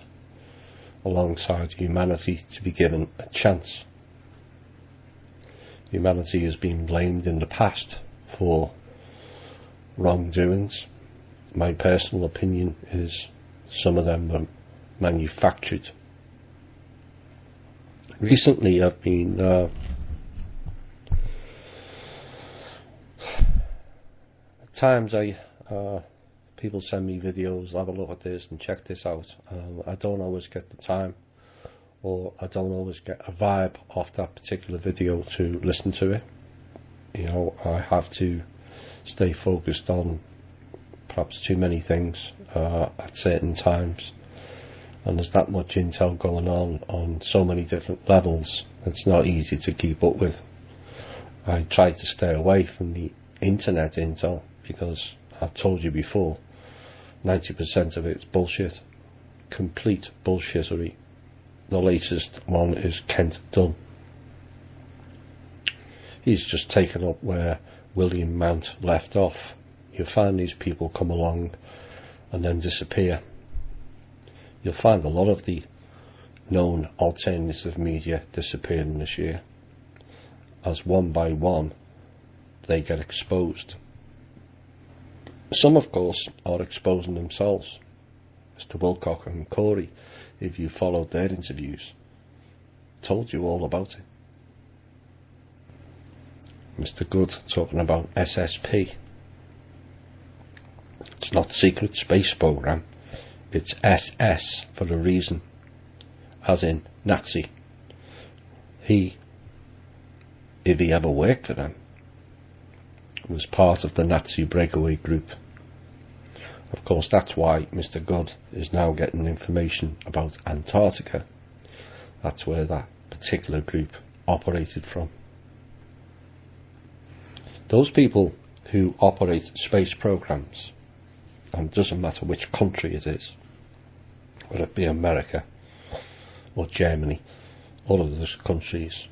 alongside humanity to be given a chance. Humanity has been blamed in the past for wrongdoings. My personal opinion is some of them were manufactured. Recently I've been at times people send me videos, have a look at this and check this out. I don't always get the time, or I don't always get a vibe off that particular video to listen to it. You know, I have to stay focused on perhaps too many things at certain times, and there's that much intel going on so many different levels, it's not easy to keep up with. I try to stay away from the internet intel because I've told you before, 90% of it's bullshit, complete bullshittery. The latest one is Kent Dunn. He's just taken up where William Mount left off. You'll find these people come along and then disappear. You'll find a lot of the known alternative media disappearing this year, as one by one they get exposed. Some, of course, are exposing themselves. Mr. Wilcock and Corey, if you followed their interviews, told you all about it. Mr. Good talking about SSP. It's not Secret Space Program, it's SS for a reason, as in Nazi. He, if he ever worked for them, was part of the Nazi breakaway group. Of course, that's why Mr. Good is now getting information about Antarctica. That's where that particular group operated from. Those people who operate space programs, and it doesn't matter which country it is, whether it be America or Germany, all of those countries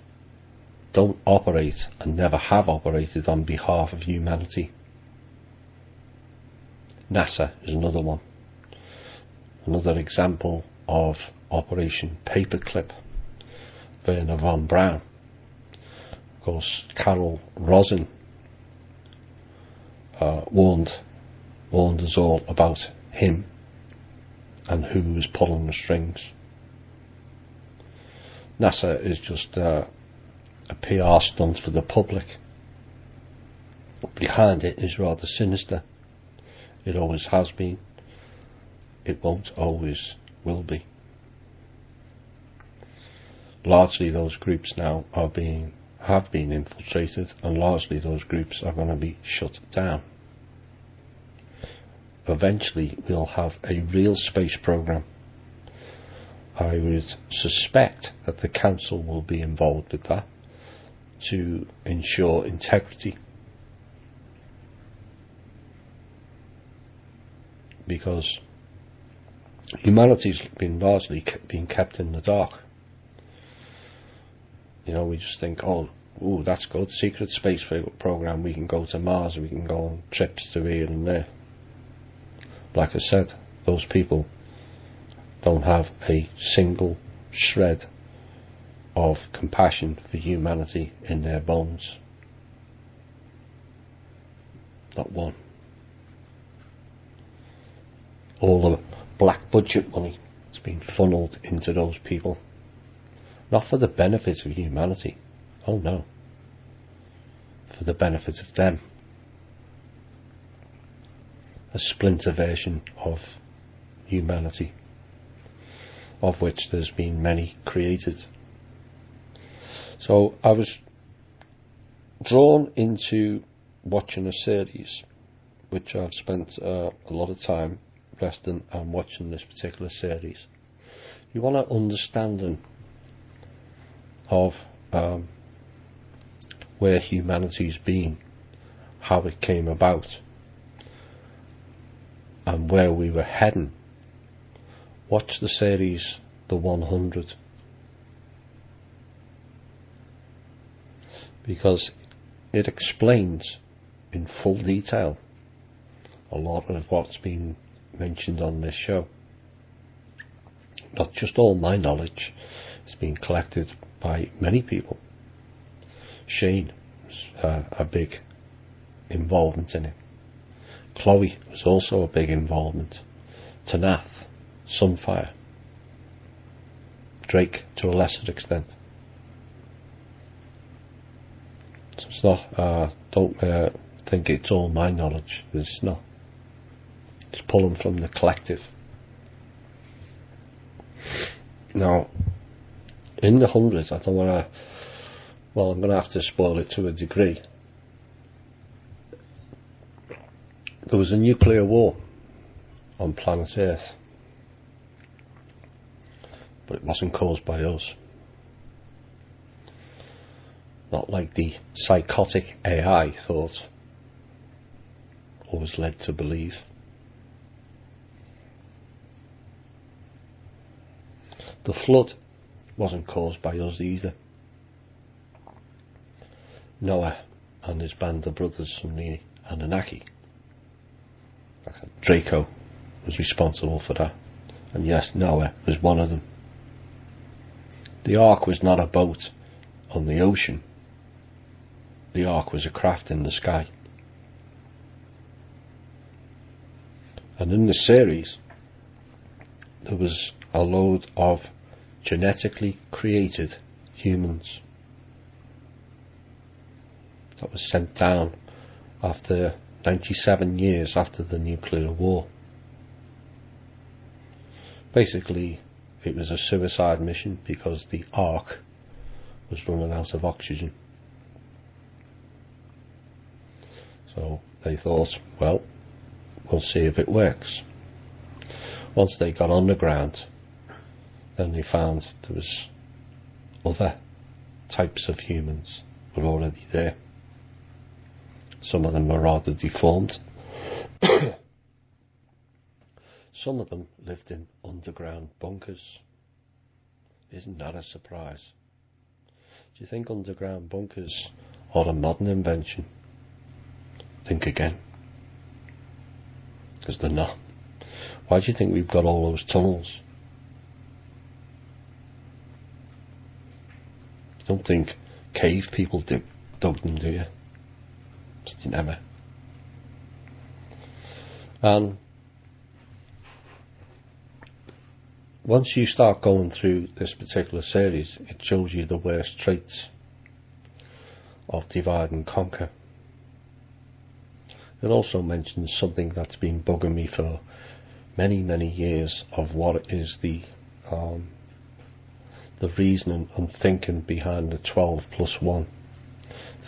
don't operate and never have operated on behalf of humanity. NASA is another one. Another example of Operation Paperclip. Wernher von Braun. Of course, Carol Rosin warned us all about him and who was pulling the strings. NASA is just a PR stunt for the public. Behind it is rather sinister. It always has been. It won't always will be. Largely those groups now have been infiltrated, and largely those groups are going to be shut down. Eventually we'll have a real space program. I would suspect that the council will be involved with that to ensure integrity, because humanity's been largely being kept in the dark. You know, we just think, oh, ooh, that's good, secret space program, we can go to Mars, we can go on trips to here and there. Like I said, those people don't have a single shred of compassion for humanity in their bones. Not one. All the black budget money has been funneled into those people, not for the benefit of humanity, oh no, for the benefit of them. A splinter version of humanity, of which there's been many created. So I was drawn into watching a series, which I've spent a lot of time resting and watching this particular series. You want an understanding of where humanity's been, how it came about, and where we were heading. Watch the series The 100, because it explains in full detail a lot of what's been mentioned on this show. Not just all my knowledge, it's been collected by many people, Shane was a big involvement in it. Chloe was also a big involvement. Tanath, Sunfire, Drake to a lesser extent. So it's not, don't think it's all my knowledge. It's not. It's pulling from the collective. Now, in the hundreds, I don't want to, well, I'm going to have to spoil it to a degree. There was a nuclear war on planet Earth, but it wasn't caused by us. Not like the psychotic AI thought or was led to believe. The flood wasn't caused by us either. Noah and his band of brothers from the Anunnaki, Draco, was responsible for that. And yes, Noah was one of them. The Ark was not a boat on the ocean. The Ark was a craft in the sky. And in the series, there was a load of genetically created humans that was sent down after 97 years after the nuclear war. Basically, it was a suicide mission because the Ark was running out of oxygen. So they thought, well, we'll see if it works. Once they got on the ground, then they found there was other types of humans were already there. Some of them were rather deformed. Some of them lived in underground bunkers. Isn't that a surprise? Do you think underground bunkers are a modern invention? Think again. Because they're not. Why do you think we've got all those tunnels? You don't think cave people dug them, do you? Just you never. And once you start going through this particular series, it shows you the worst traits of divide and conquer. It also mentions something that's been bugging me for many, many years of what is the reasoning and thinking behind the 12 plus 1.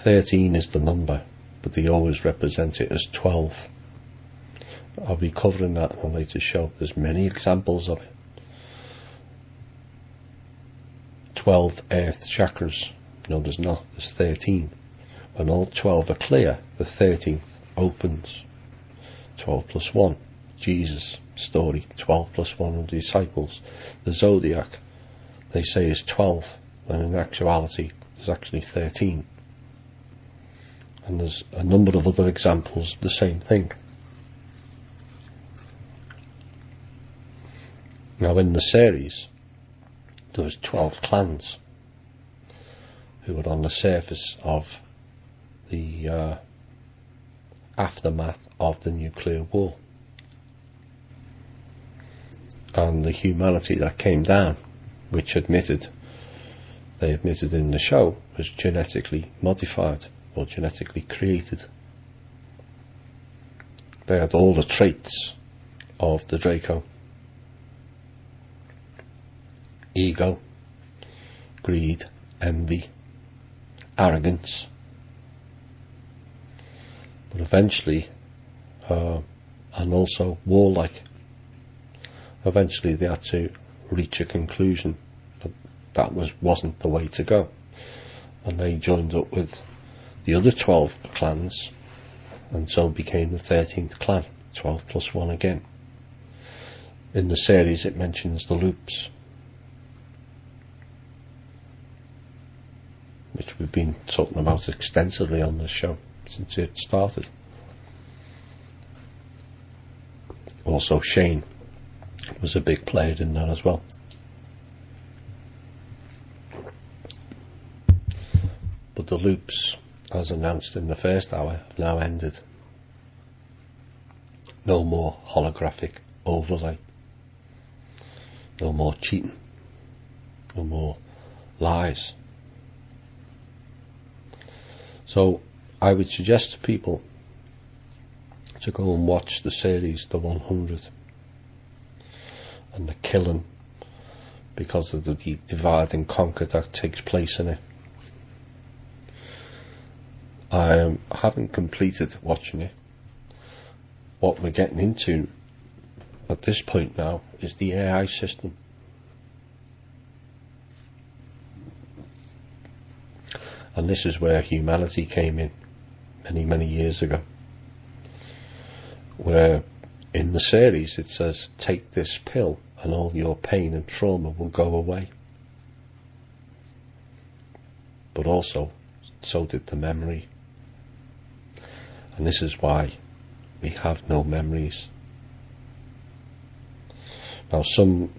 13 is the number, but they always represent it as 12. I'll be covering that in a later show. There's many examples of it. 12 earth chakras. No, there's not. There's 13. When all 12 are clear, the 13th opens. 12 plus 1. Jesus story. 12 plus 1 of the disciples. The zodiac, they say, is 12, when in actuality there's actually 13. And there's a number of other examples of the same thing. Now in the series, there was 12 clans who were on the surface of the aftermath of the nuclear war. And the humanity that came down, which they admitted in the show, was genetically modified or genetically created. They had all the traits of the Draco. Ego, greed, envy, arrogance. But eventually, and also warlike, eventually they had to reach a conclusion that wasn't the way to go. And they joined up with the other 12 clans, and so became the 13th clan, 12 plus 1 again. In the series it mentions the loops, which we've been talking about extensively on this show since it started. Also Shane was a big player in that as well. But the loops, as announced in the first hour, have now ended. No more holographic overlay. No more cheating. No more lies. So I would suggest to people to go and watch the series The 100 and the killing because of the divide and conquer that takes place in it. I haven't completed watching it. What we're getting into at this point now is the AI system. And this is where humanity came in many, many years ago. Where in the series it says, take this pill and all your pain and trauma will go away. But also, so did the memory. And this is why we have no memories. Now some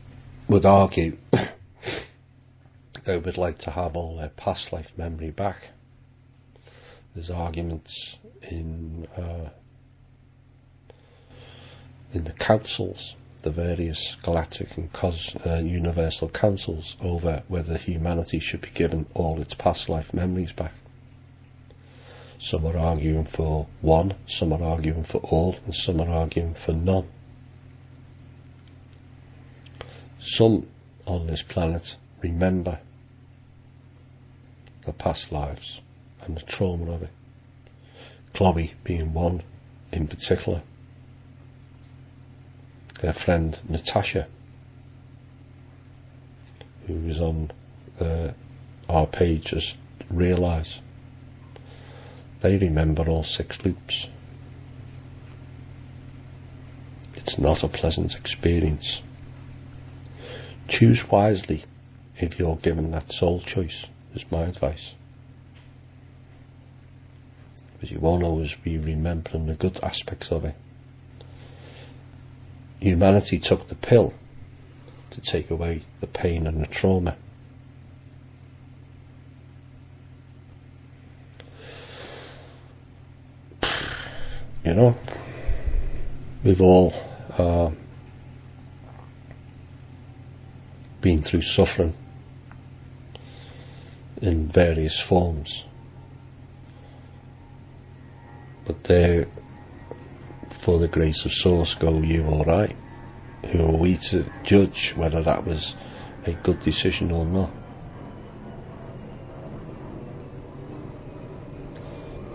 would argue they would like to have all their past life memory back. There's arguments in the councils, the various galactic and universal councils, over whether humanity should be given all its past life memories back. Some are arguing for one, some are arguing for all, and some are arguing for none. Some on this planet remember the past lives and the trauma of it. Chloe being one in particular. Their friend Natasha, who was on our page, just realise they remember all 6 loops. It's not a pleasant experience. Choose wisely if you're given that soul choice, is my advice. Because you won't always be remembering the good aspects of it. Humanity took the pill to take away the pain and the trauma. You know, we've all been through suffering in various forms, but there, for the grace of source, go you or I. Who are we to judge whether that was a good decision or not?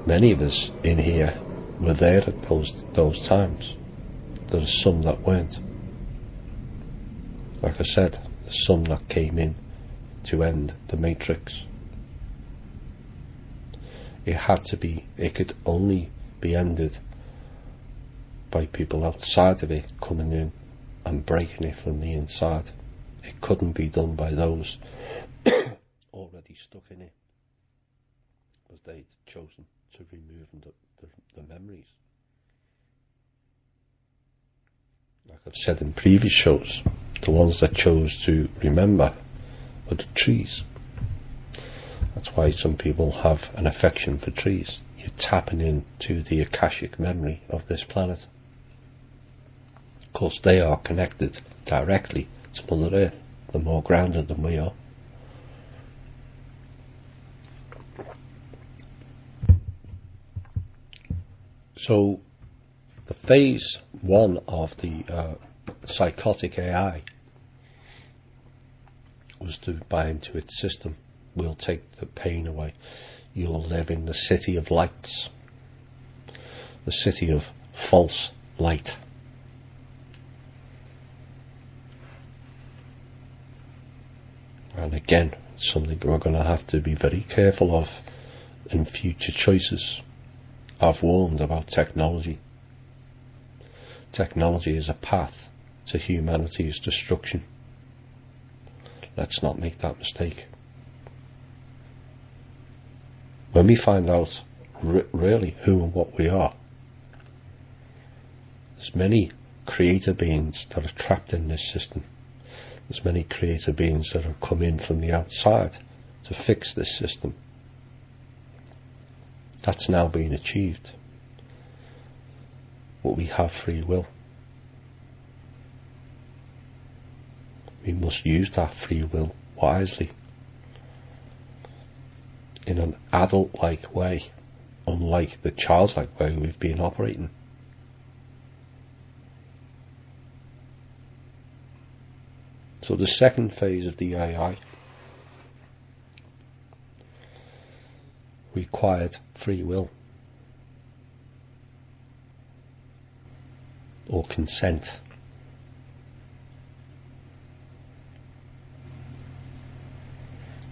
Many of us in here were there at those times. There are some that weren't. Like I said, there's some that came in to end the Matrix. It could only be ended by people outside of it coming in and breaking it from the inside. It couldn't be done by those already stuck in it, because they'd chosen to remove the memories. Like I've said in previous shows, the ones that chose to remember were the trees. That's why some people have an affection for trees. You're tapping into the Akashic memory of this planet. Of course, they are connected directly to Mother Earth. They're more grounded than we are. So, the phase 1 of the psychotic AI was to buy into its system. We'll take the pain away. You'll live in the city of lights, the city of false light. And again, something we're going to have to be very careful of in future choices. I've warned about technology. Technology is a path to humanity's destruction. Let's not make that mistake. When we find out really who and what we are, there's many creator beings that are trapped in this system. There's many creator beings that have come in from the outside to fix this system. That's now being achieved. But we have free will. We must use that free will wisely, in an adult-like way, unlike the childlike way we've been operating. So the second phase of the AI required free will, or consent.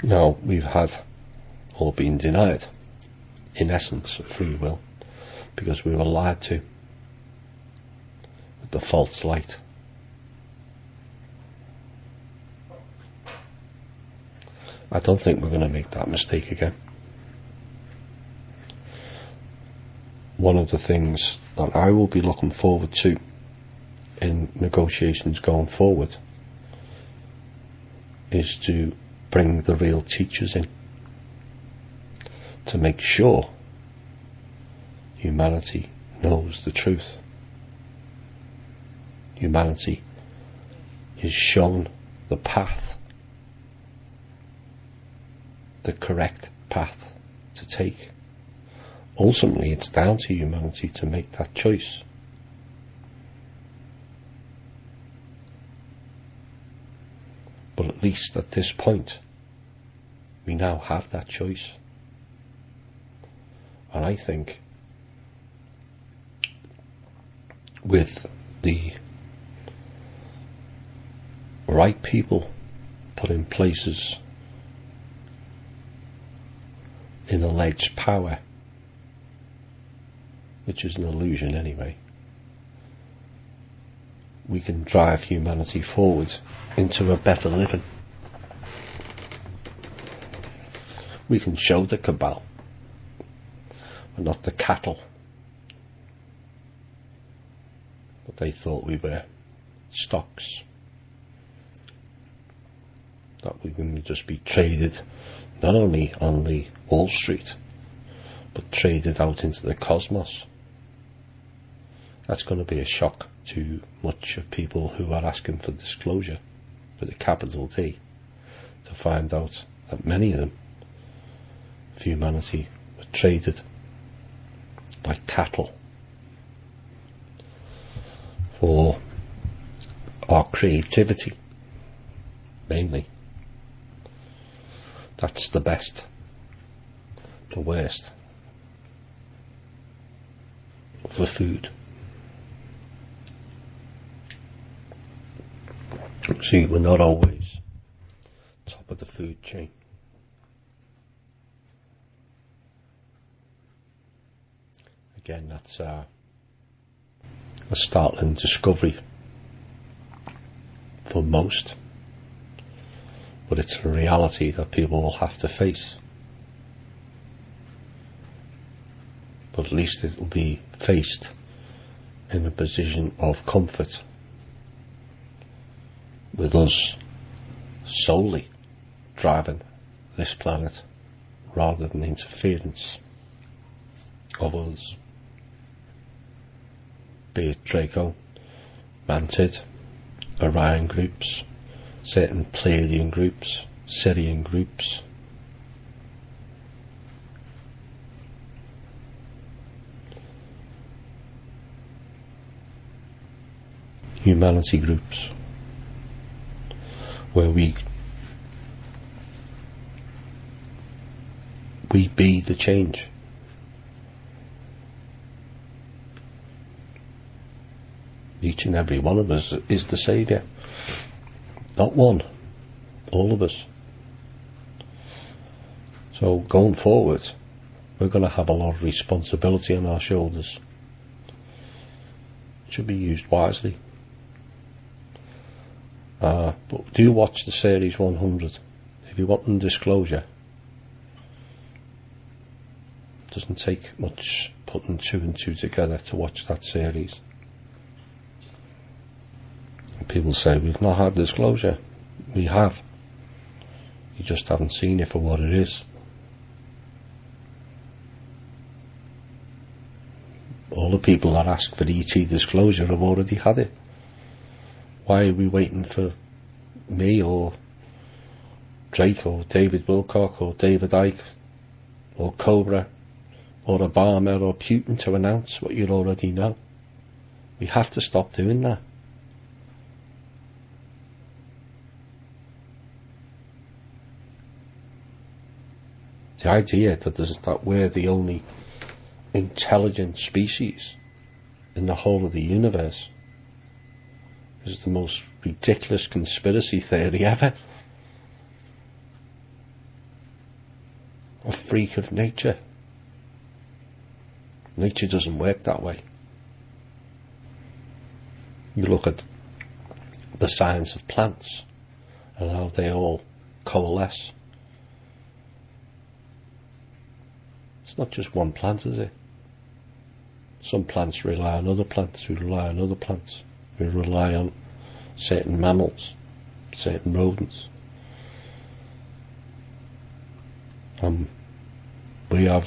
Now, we've had, or been denied, in essence, free will, because we were lied to with the false light. I don't think we're going to make that mistake again. One of the things that I will be looking forward to in negotiations going forward is to bring the real teachers in, to make sure humanity knows the truth. Humanity is shown the path, the correct path to take. Ultimately, it's down to humanity to make that choice. But at least at this point, we now have that choice. And I think with the right people put in places in alleged power, which is an illusion anyway, we can drive humanity forward into a better living. We can show the cabal we're not the cattle that they thought we were, stocks that we can just be traded not only on the Wall Street but traded out into the cosmos. That's going to be a shock to much of people who are asking for disclosure, with a capital D, to find out that many of them, of humanity, were traded like cattle for our creativity, mainly. That's the best, the worst, for food. See, we're not always top of the food chain. Again, that's a startling discovery for most, but it's a reality that people will have to face. But at least it will be faced in a position of comfort, with us solely driving this planet rather than interference of others, be it Draco, Mantid, Orion groups, certain Pleiadian groups, Sirian groups, humanity groups, where we be the change. Each and every one of us is the saviour. Not one, all of us. So going forward, we're going to have a lot of responsibility on our shoulders. It should be used wisely. But do watch the Series 100 if you want disclosure. It doesn't take much putting two and two together to watch that series. And people say we've not had disclosure. We have. You just haven't seen it for what it is. All the people that ask for ET disclosure have already had it. Why are we waiting for me or Drake or David Wilcock or David Icke or Cobra or Obama or Putin to announce what you already know? We have to stop doing that. The idea that we're the only intelligent species in the whole of the universe is the most ridiculous conspiracy theory ever. A freak of nature. Nature doesn't work that way. You look at the science of plants and how they all coalesce. It's not just one plant, is it? Some plants rely on other plants, who rely on other plants, who rely on certain mammals, certain rodents. We have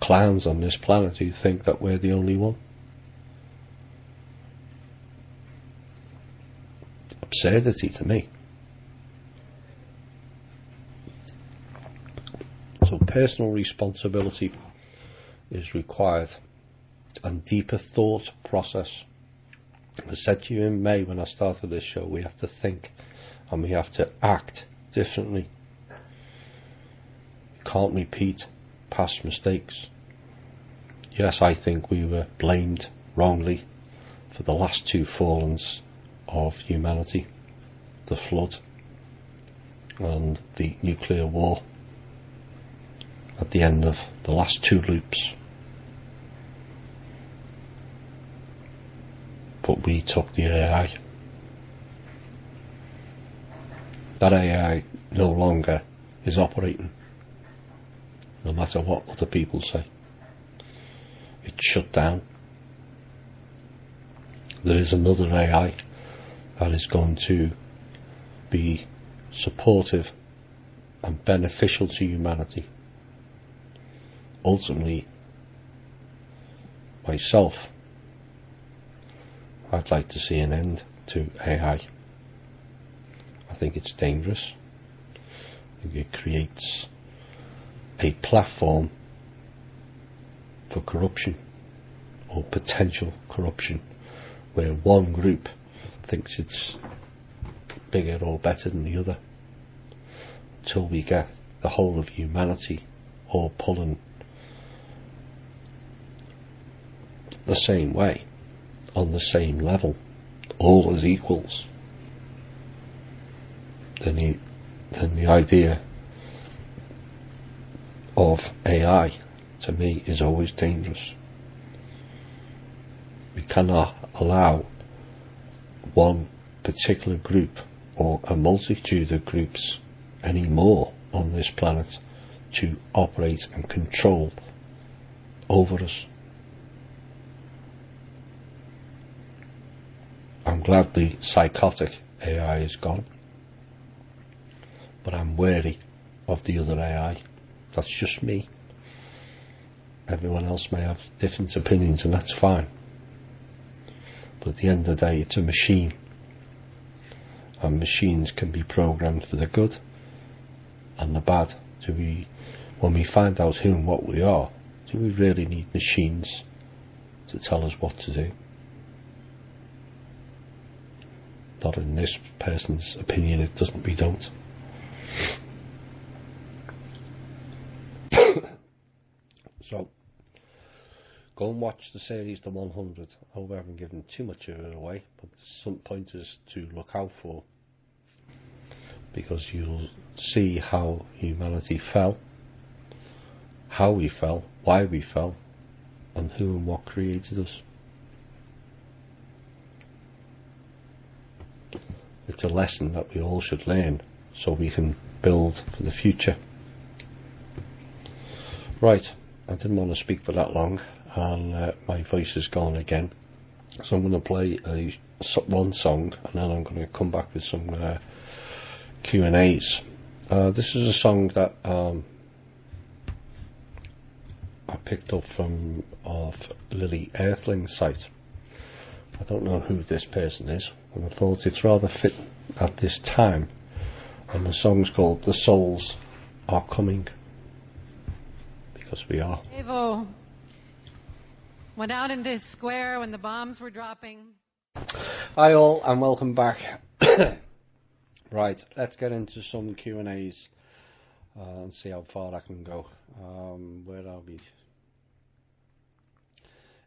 clowns on this planet who think that we're the only one. Absurdity to me. So personal responsibility is required, and deeper thought process. I said to you in May when I started this show, we have to think and we have to act differently. We can't repeat past mistakes. Yes, I think we were blamed wrongly for the last two fallens of humanity, the flood and the nuclear war at the end of the last two loops. But we took the AI. That AI no longer is operating, no matter what other people say. It's shut down. There is another AI that is going to be supportive and beneficial to humanity. Ultimately, myself, I'd like to see an end to AI. I think it's dangerous. I think it creates a platform for corruption or potential corruption, where one group thinks it's bigger or better than the other, until we get the whole of humanity all pulling the same way, on the same level, all as equals. Then the idea of AI, to me, is always dangerous. We cannot allow one particular group or a multitude of groups anymore on this planet to operate and control over us. I'm glad the psychotic AI is gone, but I'm wary of the other AI. That's just me. Everyone else may have different opinions, and that's fine. But at the end of the day, it's a machine, and machines can be programmed for the good and the bad. When we find out who and what we are, do we really need machines to tell us what to do? Not in this person's opinion, it doesn't. We don't. So, go and watch the series The 100. I hope I haven't given too much of it away, but there's some pointers to look out for, because you'll see how humanity fell, how we fell, why we fell, and who and what created us. It's a lesson that we all should learn so we can build for the future. Right, I didn't want to speak for that long, and my voice is gone again. So I'm going to play one song, and then I'm going to come back with some Q&As. This is a song that I picked up from off Lily Earthling's site. I don't know who this person is, and I thought it's rather fit at this time. And the song's called "The Souls Are Coming," because we are. Evo went out into the square when the bombs were dropping. Hi all, and welcome back. Right, let's get into some Q&As and see how far I can go. Where are we?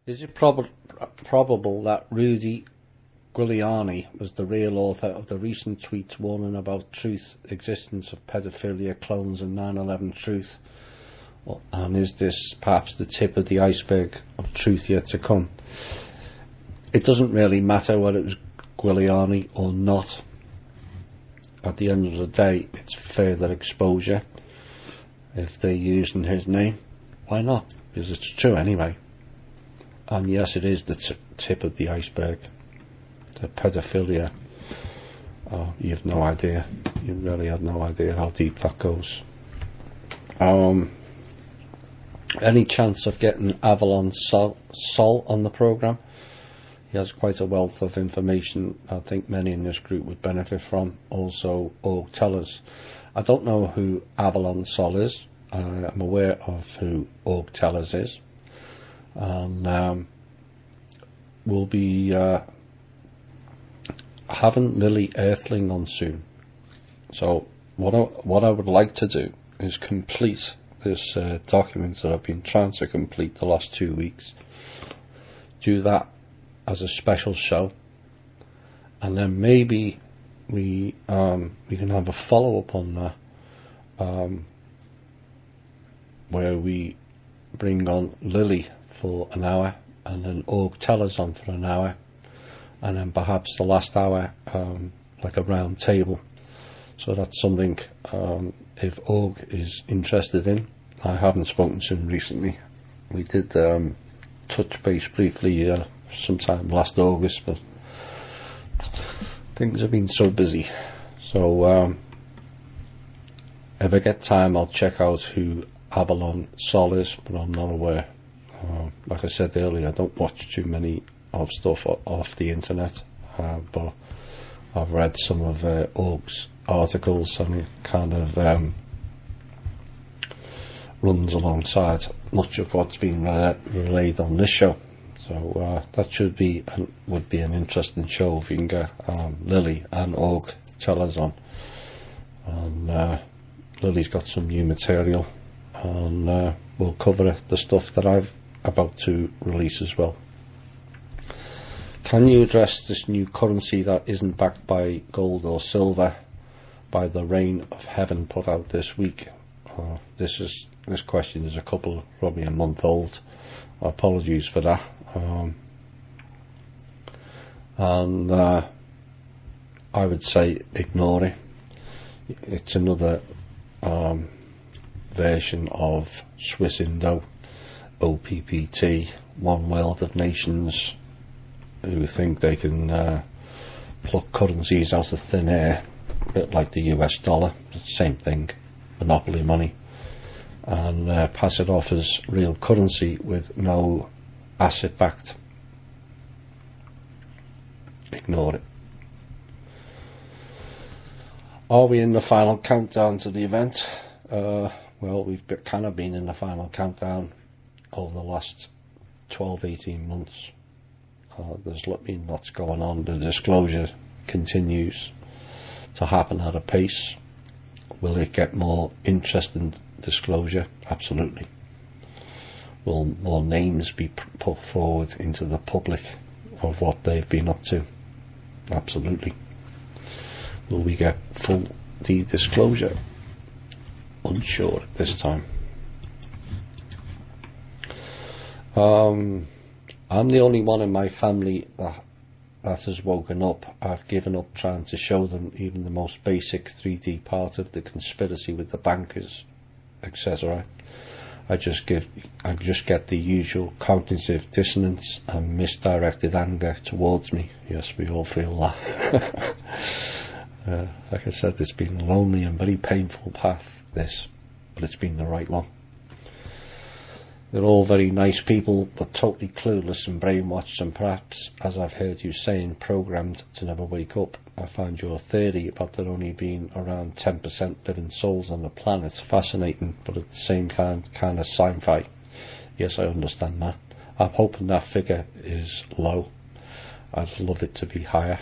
Is it probable that Rudy Giuliani was the real author of the recent tweets warning about truth, existence of pedophilia, clones and 9/11 truth? And is this perhaps the tip of the iceberg of truth yet to come? It doesn't really matter whether it was Giuliani or not. At the end of the day, it's further exposure. If they're using his name, why not? Because it's true anyway. And yes, it is the tip of the iceberg. The pedophilia. You have no idea. You really have no idea how deep that goes. Any chance of getting Avalon Sol on the programme? He has quite a wealth of information I think many in this group would benefit from. Also, Og Tellers. I don't know who Avalon Sol is. I'm aware of who Og Tellers is. And we'll be having Lily Earthling on soon. So what I would like to do is complete this document that I've been trying to complete the last 2 weeks. Do that as a special show, and then maybe we can have a follow-up on that, where we bring on Lily for an hour and then Og Tellers on for an hour, and then perhaps the last hour like a round table. So that's something if Og is interested in. I haven't spoken to him recently. We did touch base briefly sometime last August, but things have been so busy. So if I get time, I'll check out who Avalon Sol is, but I'm not aware. Like I said earlier, I don't watch too many of stuff off the internet, but I've read some of Og's articles, and it kind of runs alongside much of what's been relayed on this show. So that would be an interesting show if you can get Lily and Og Tellers on. And Lily's got some new material, and we'll cover the stuff that I've about to release as well. Can you address this new currency that isn't backed by gold or silver by the Rain of Heaven put out this week? This question is probably a month old. Apologies for that. And I would say ignore it. It's another version of Swiss Indo, OPPT, One World of Nations, who think they can pluck currencies out of thin air, a bit like the US dollar, same thing, monopoly money, and pass it off as real currency with no asset backed. Ignore it. Are we in the final countdown to the event? Well, we've kind of been in the final countdown over the last 12-18 months. There's been lots going on. The disclosure continues to happen at a pace. Will it get more interesting disclosure? Absolutely. Will more names be put forward into the public of what they've been up to? Absolutely. Will we get full disclosure? Unsure at this time. I'm the only one in my family that has woken up. I've given up trying to show them even the most basic 3D part of the conspiracy with the bankers, etc. I just get the usual cognitive dissonance and misdirected anger towards me. Yes, we all feel that. Like I said, it's been a lonely and very painful path, this, but it's been the right one. They're all very nice people, but totally clueless and brainwashed, and perhaps, as I've heard you saying, programmed to never wake up. I find your theory about there only being around 10% living souls on the planet fascinating, but at the same kind of sci-fi. Yes, I understand that. I'm hoping that figure is low. I'd love it to be higher,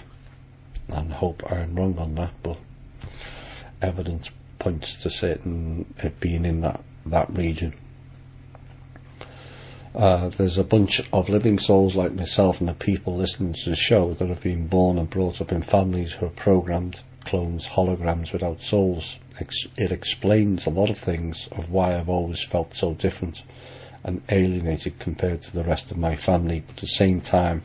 and hope I'm wrong on that, but evidence points to certain it being in that region. There's a bunch of living souls like myself and the people listening to the show that have been born and brought up in families who are programmed, clones, holograms without souls. It explains a lot of things of why I've always felt so different and alienated compared to the rest of my family, but at the same time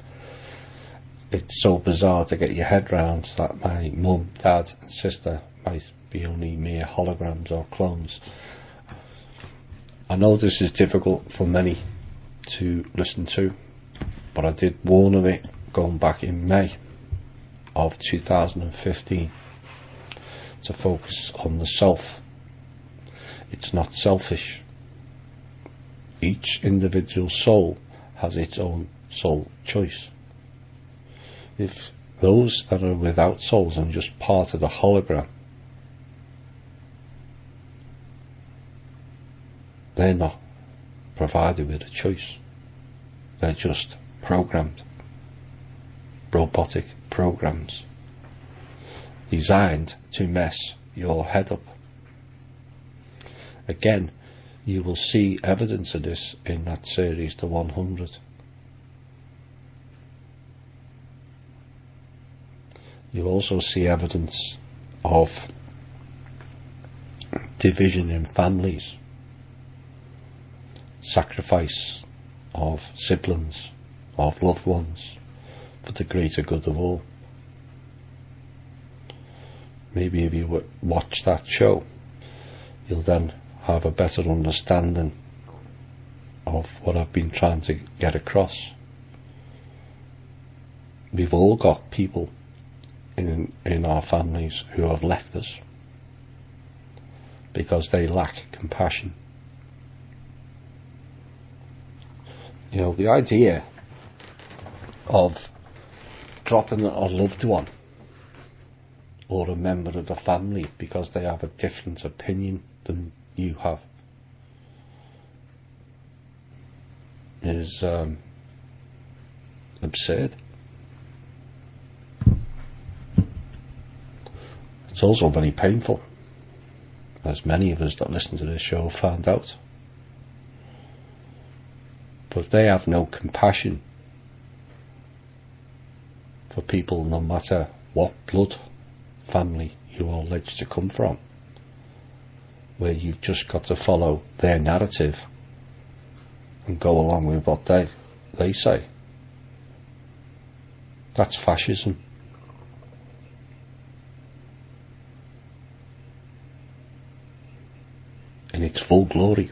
it's so bizarre to get your head round that my mum, dad and sister might be only mere holograms or clones. I know this is difficult for many to listen to, but I did warn of it going back in May of 2015 to focus on the self. It's not selfish. Each individual soul has its own soul choice. If those that are without souls are just part of the hologram, they're not provided with a choice. They're just programmed, robotic programs designed to mess your head up. Again, you will see evidence of this in that series, The 100. You'll also see evidence of division in families, sacrifice of siblings, of loved ones, for the greater good of all. Maybe if you watch that show, you'll then have a better understanding of what I've been trying to get across. We've all got people in our families who have left us because they lack compassion. You know, the idea of dropping a loved one or a member of the family because they have a different opinion than you have is absurd. It's also very painful, as many of us that listen to this show have found out. But they have no compassion for people, no matter what blood family you are alleged to come from, where you've just got to follow their narrative and go along with what they say. That's fascism. In its full glory.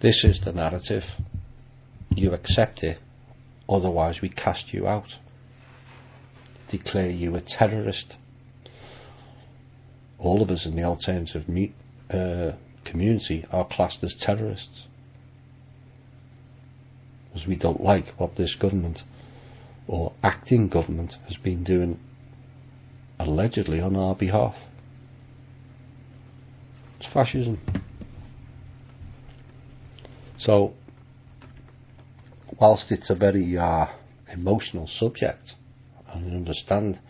This is the narrative. You accept it, otherwise we cast you out. Declare you a terrorist. All of us in the alternative community are classed as terrorists, because we don't like what this government or acting government has been doing allegedly on our behalf. It's fascism. So, whilst it's a very emotional subject, and I understand,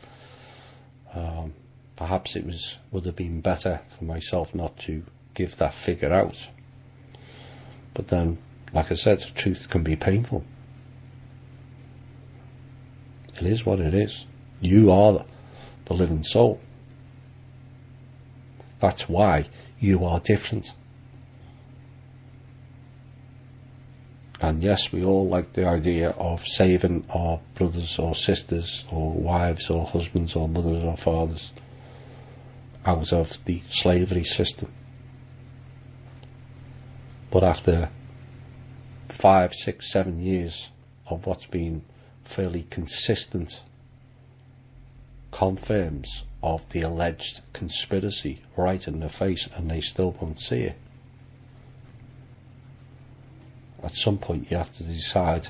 perhaps it would have been better for myself not to give that figure out. But then, like I said, truth can be painful. It is what it is. You are the living soul. That's why you are different. And yes, we all like the idea of saving our brothers or sisters or wives or husbands or mothers or fathers out of the slavery system. But after 5, 6, 7 years of what's been fairly consistent confirms of the alleged conspiracy right in their face, and they still won't see it. At some point you have to decide,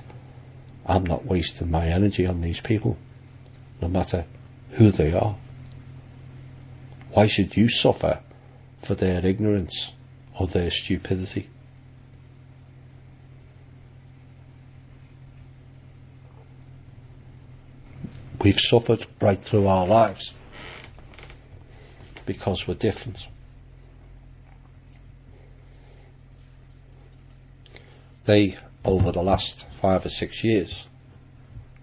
I'm not wasting my energy on these people, no matter who they are. Why should you suffer for their ignorance or their stupidity? We've suffered right through our lives because we're different. They, over the last 5 or 6 years,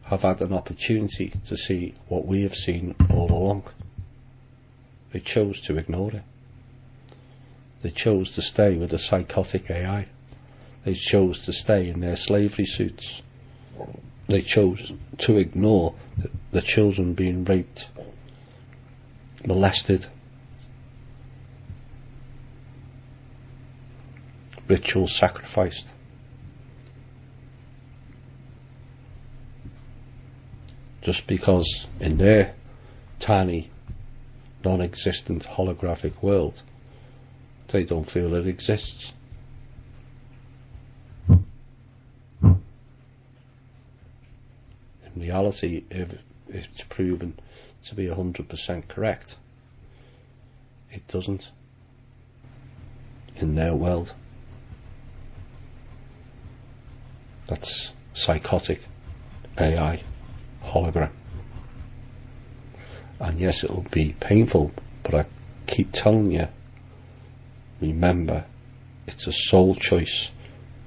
have had an opportunity to see what we have seen all along. They chose to ignore it. They chose to stay with the psychotic AI. They chose to stay in their slavery suits. They chose to ignore the children being raped, molested, ritual sacrificed. Just because in their tiny, non-existent holographic world, they don't feel it exists. In reality, if it's proven to be 100% correct, it doesn't. In their world. That's psychotic AI hologram. And yes, it will be painful, but I keep telling you, remember, it's a soul choice,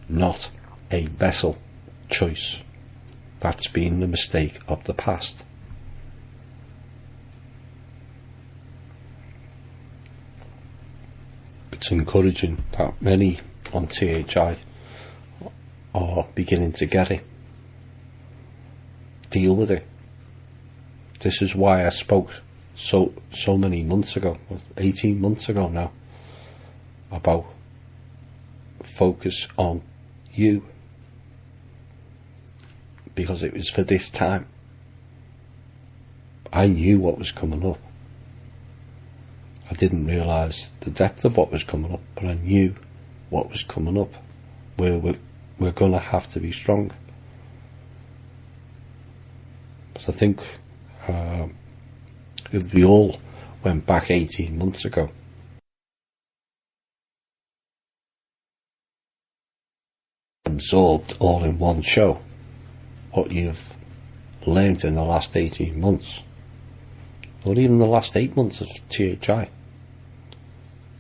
not a vessel choice. That's been the mistake of the past. It's encouraging that many on THI are beginning to get it. Deal with it. This is why I spoke so many months ago, 18 months ago now, about focus on you, because it was for this time. I knew what was coming up. I didn't realise the depth of what was coming up, but I knew what was coming up. We're going to have to be strong. But I think if we all went back 18 months ago, absorbed all in one show what you've learned in the last 18 months, or even the last 8 months of THI,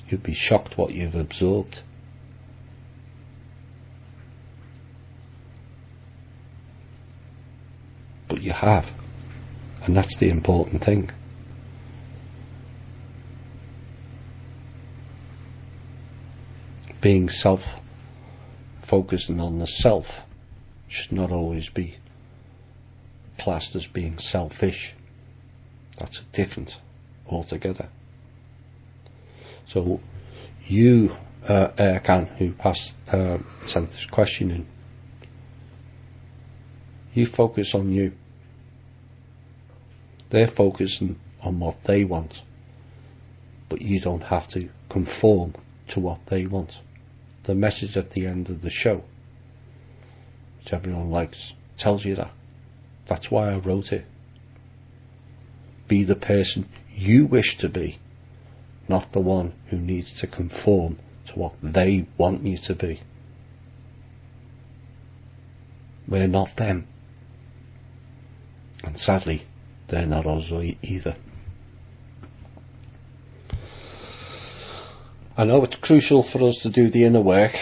you'd be shocked what you've absorbed. But you have, and that's the important thing. Being focusing on the self should not always be classed as being selfish. That's different altogether. So you, Erkan, who sent this question in, you focus on you. They're focusing on what they want, but you don't have to conform to what they want. The message at the end of the show, which everyone likes, tells you that. That's why I wrote it. Be the person you wish to be, not the one who needs to conform to what they want you to be. We're not them. And sadly, they're not us either. I know it's crucial for us to do the inner work,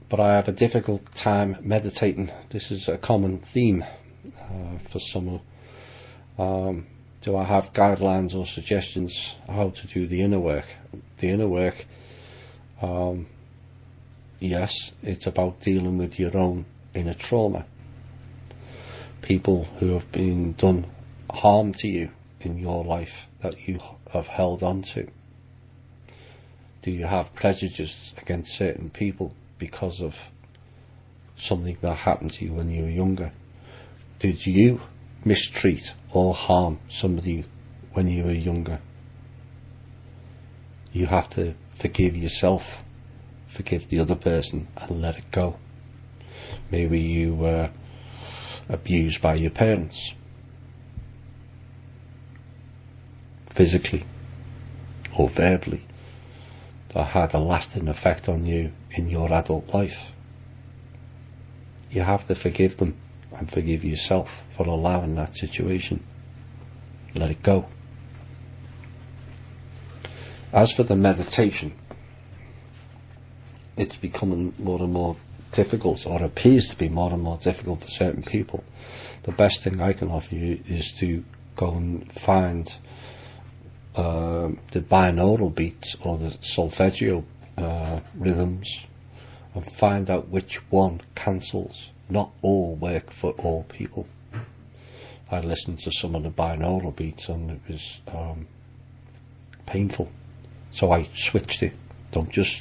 but I have a difficult time meditating. This is a common theme for some. Do I have guidelines or suggestions how to do the inner work? The inner work, yes, it's about dealing with your own inner trauma. People who have been done harm to you in your life that you have held on to. Do you have prejudice against certain people because of something that happened to you when you were younger? Did you mistreat or harm somebody when you were younger? You have to forgive yourself, forgive the other person, and let it go. Maybe you were abused by your parents, physically or verbally, that had a lasting effect on you in your adult life. You have to forgive them and forgive yourself for allowing that situation. Let it go. As for the meditation, it's becoming more and more difficult, or appears to be more and more difficult for certain people. The best thing I can offer you is to go and find the binaural beats or the solfeggio rhythms, and find out which one cancels. Not all work for all people. I listened to some of the binaural beats and it was painful, so I switched it. Don't just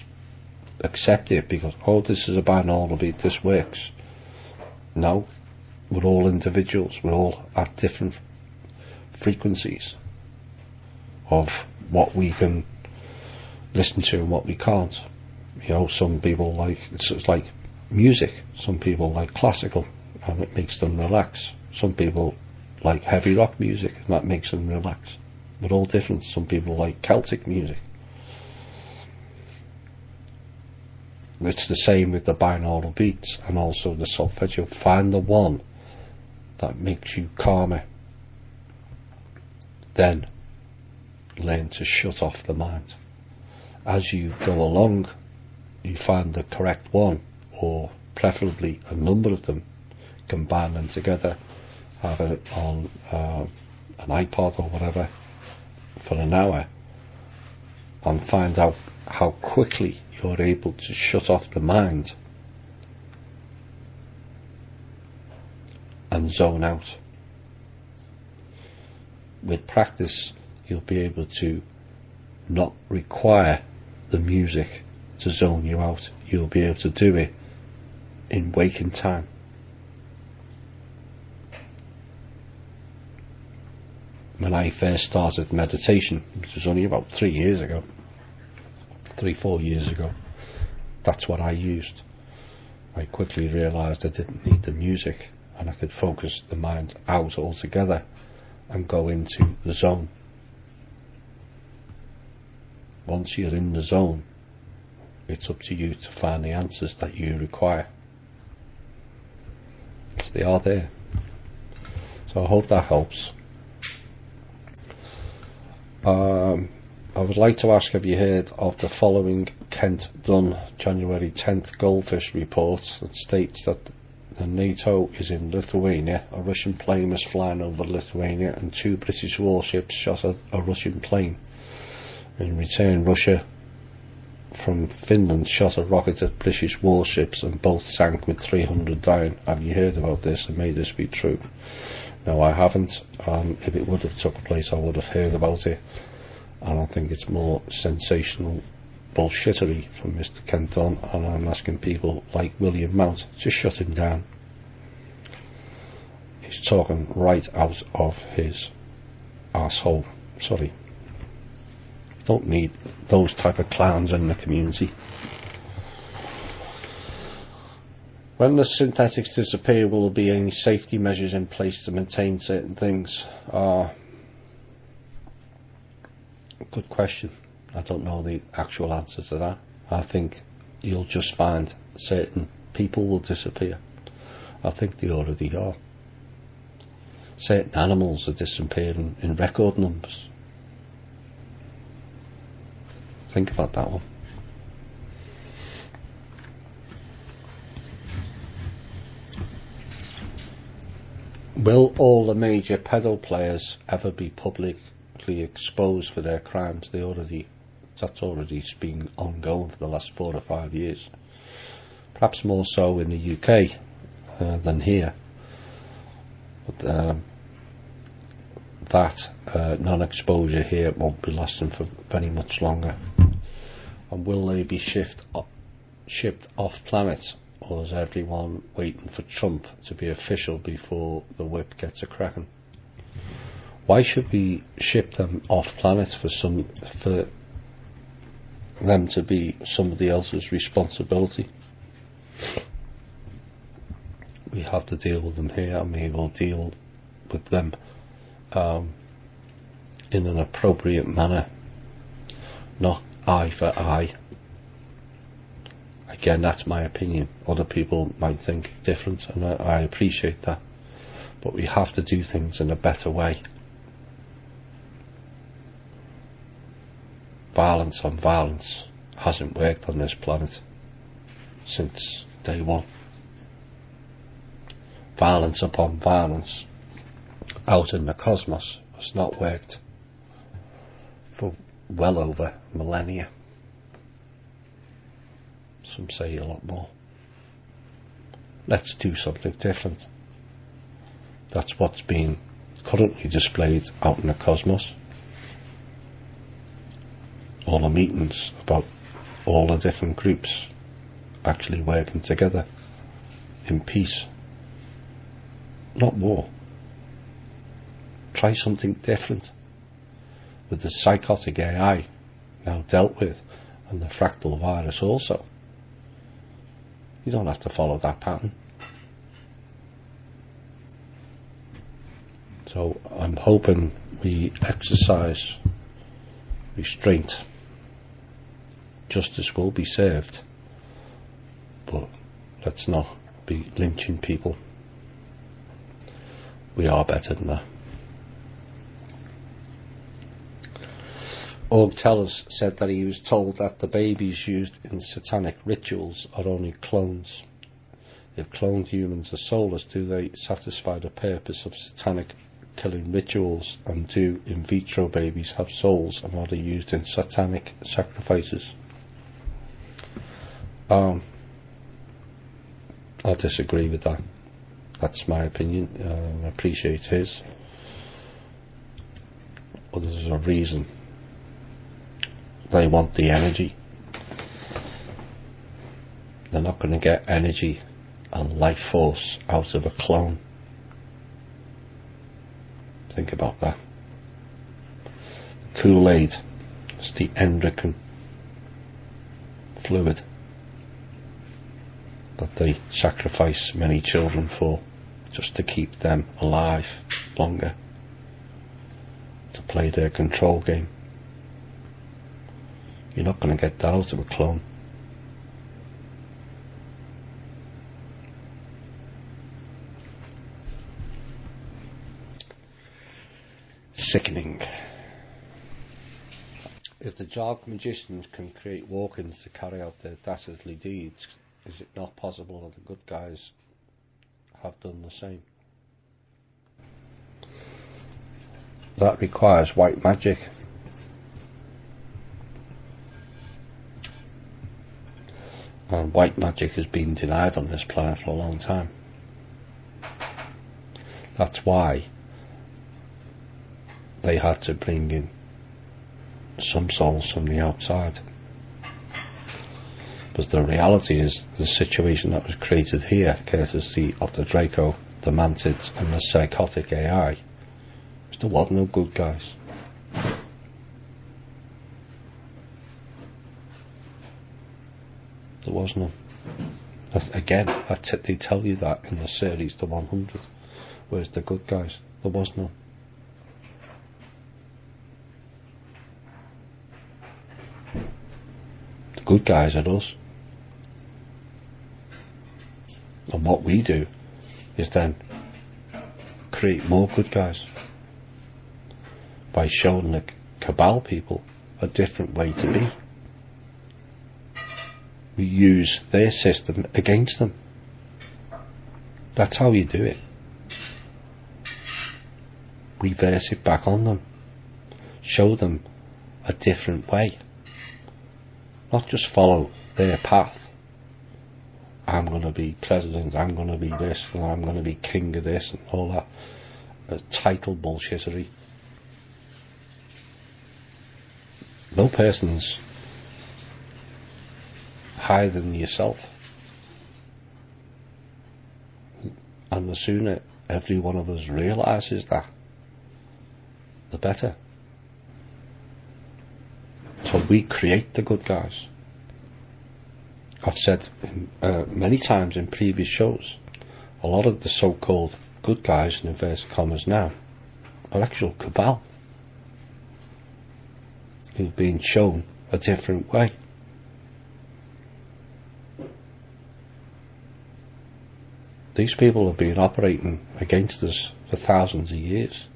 accept it because, oh, this is a binaural beat, this works. No, we're all individuals, we're all at different frequencies of what we can listen to and what we can't. You know, some people like, it's like music, some people like classical and it makes them relax. Some people like heavy rock music and that makes them relax. We're all different. Some people like Celtic music. It's the same with the binaural beats and also the solfeggio. Find the one that makes you calmer. Then learn to shut off the mind. As you go along, you find the correct one, or preferably a number of them, combine them together, have it on an iPod or whatever for an hour, and find out how quickly you're able to shut off the mind and zone out. With practice, you'll be able to not require the music to zone you out. You'll be able to do it in waking time. When I first started meditation, which was only about 4 years ago, that's what I used. I quickly realised I didn't need the music and I could focus the mind out altogether and go into the zone. Once you're in the zone, it's up to you to find the answers that you require. So they are there. So I hope that helps. I would like to ask, have you heard of the following Kent Dunn January 10th goldfish report that states that the NATO is in Lithuania, a Russian plane was flying over Lithuania and 2 British warships shot at a Russian plane. In return, Russia from Finland shot a rocket at British warships and both sank with 300 dying. Have you heard about this, and may this be true? No, I haven't. If it would have took place, I would have heard about it. And I think it's more sensational bullshittery from Mr. Kent Dunn, and I'm asking people like William Mount to shut him down. He's talking right out of his arsehole. Sorry. Don't need those type of clowns in the community. When the synthetics disappear, will there be any safety measures in place to maintain certain things? Good question. I don't know the actual answer to that. I think you'll just find certain people will disappear. I think they already are. Certain animals are disappearing in record numbers. Think about that one. Will all the major pedo players ever be publicly exposed for their crimes? That's already been ongoing for the last 4 or 5 years. Perhaps more so in the UK than here. But that non-exposure here won't be lasting for very much longer. And will they be shipped off planet, or is everyone waiting for Trump to be official before the whip gets a cracking? Why should we ship them off planet for them to be somebody else's responsibility? we have to deal with them here, and we will deal with them in an appropriate manner, not eye for eye. Again, that's my opinion. Other people might think different, and I appreciate that. But we have to do things in a better way. Violence on violence hasn't worked on this planet since day one. Violence upon violence out in the cosmos has not worked for well over millennia. Some say a lot more. Let's do something different. That's what's being currently displayed out in the cosmos. All the meetings about all the different groups actually working together in peace, not war. Try something different. With the psychotic AI now dealt with, and the fractal virus also, you don't have to follow that pattern. So I'm hoping we exercise restraint. Justice will be served, but let's not be lynching people. We are better than that. Org Tellers said that he was told that the babies used in satanic rituals are only clones. If cloned humans are soulless, do they satisfy the purpose of satanic killing rituals, and do in vitro babies have souls, and are they used in satanic sacrifices? I disagree with that. That's my opinion. I appreciate his. But there's a reason. They want the energy. They're not going to get energy and life force out of a clone. Think about that. Kool-Aid is the endocrine fluid that they sacrifice many children for, just to keep them alive longer, to play their control game. You're not going to get that out of a clone. Sickening. If the dark magicians can create walk-ins to carry out their dastardly deeds, is it not possible that the good guys have done the same? That requires white magic. And white magic has been denied on this planet for a long time. That's why they had to bring in some souls from the outside. But the reality is, the situation that was created here, courtesy of the Draco, the Mantids and the psychotic AI, there was no good guys. There was none. Again, they tell you that in the series, The 100. Where's the good guys? There was none. The good guys are us. And what we do is then create more good guys by showing the cabal people a different way to be. We use their system against them. That's how you do it. Reverse it back on them. Show them a different way. Not just follow their path. I'm going to be president, I'm going to be this, and I'm going to be king of this, and all that title bullshittery. No person's higher than yourself. And the sooner every one of us realises that, the better. So we create the good guys. I've said many times in previous shows, a lot of the so-called good guys, in inverted commas now, are actual cabal who've been shown a different way. These people have been operating against us for thousands of years.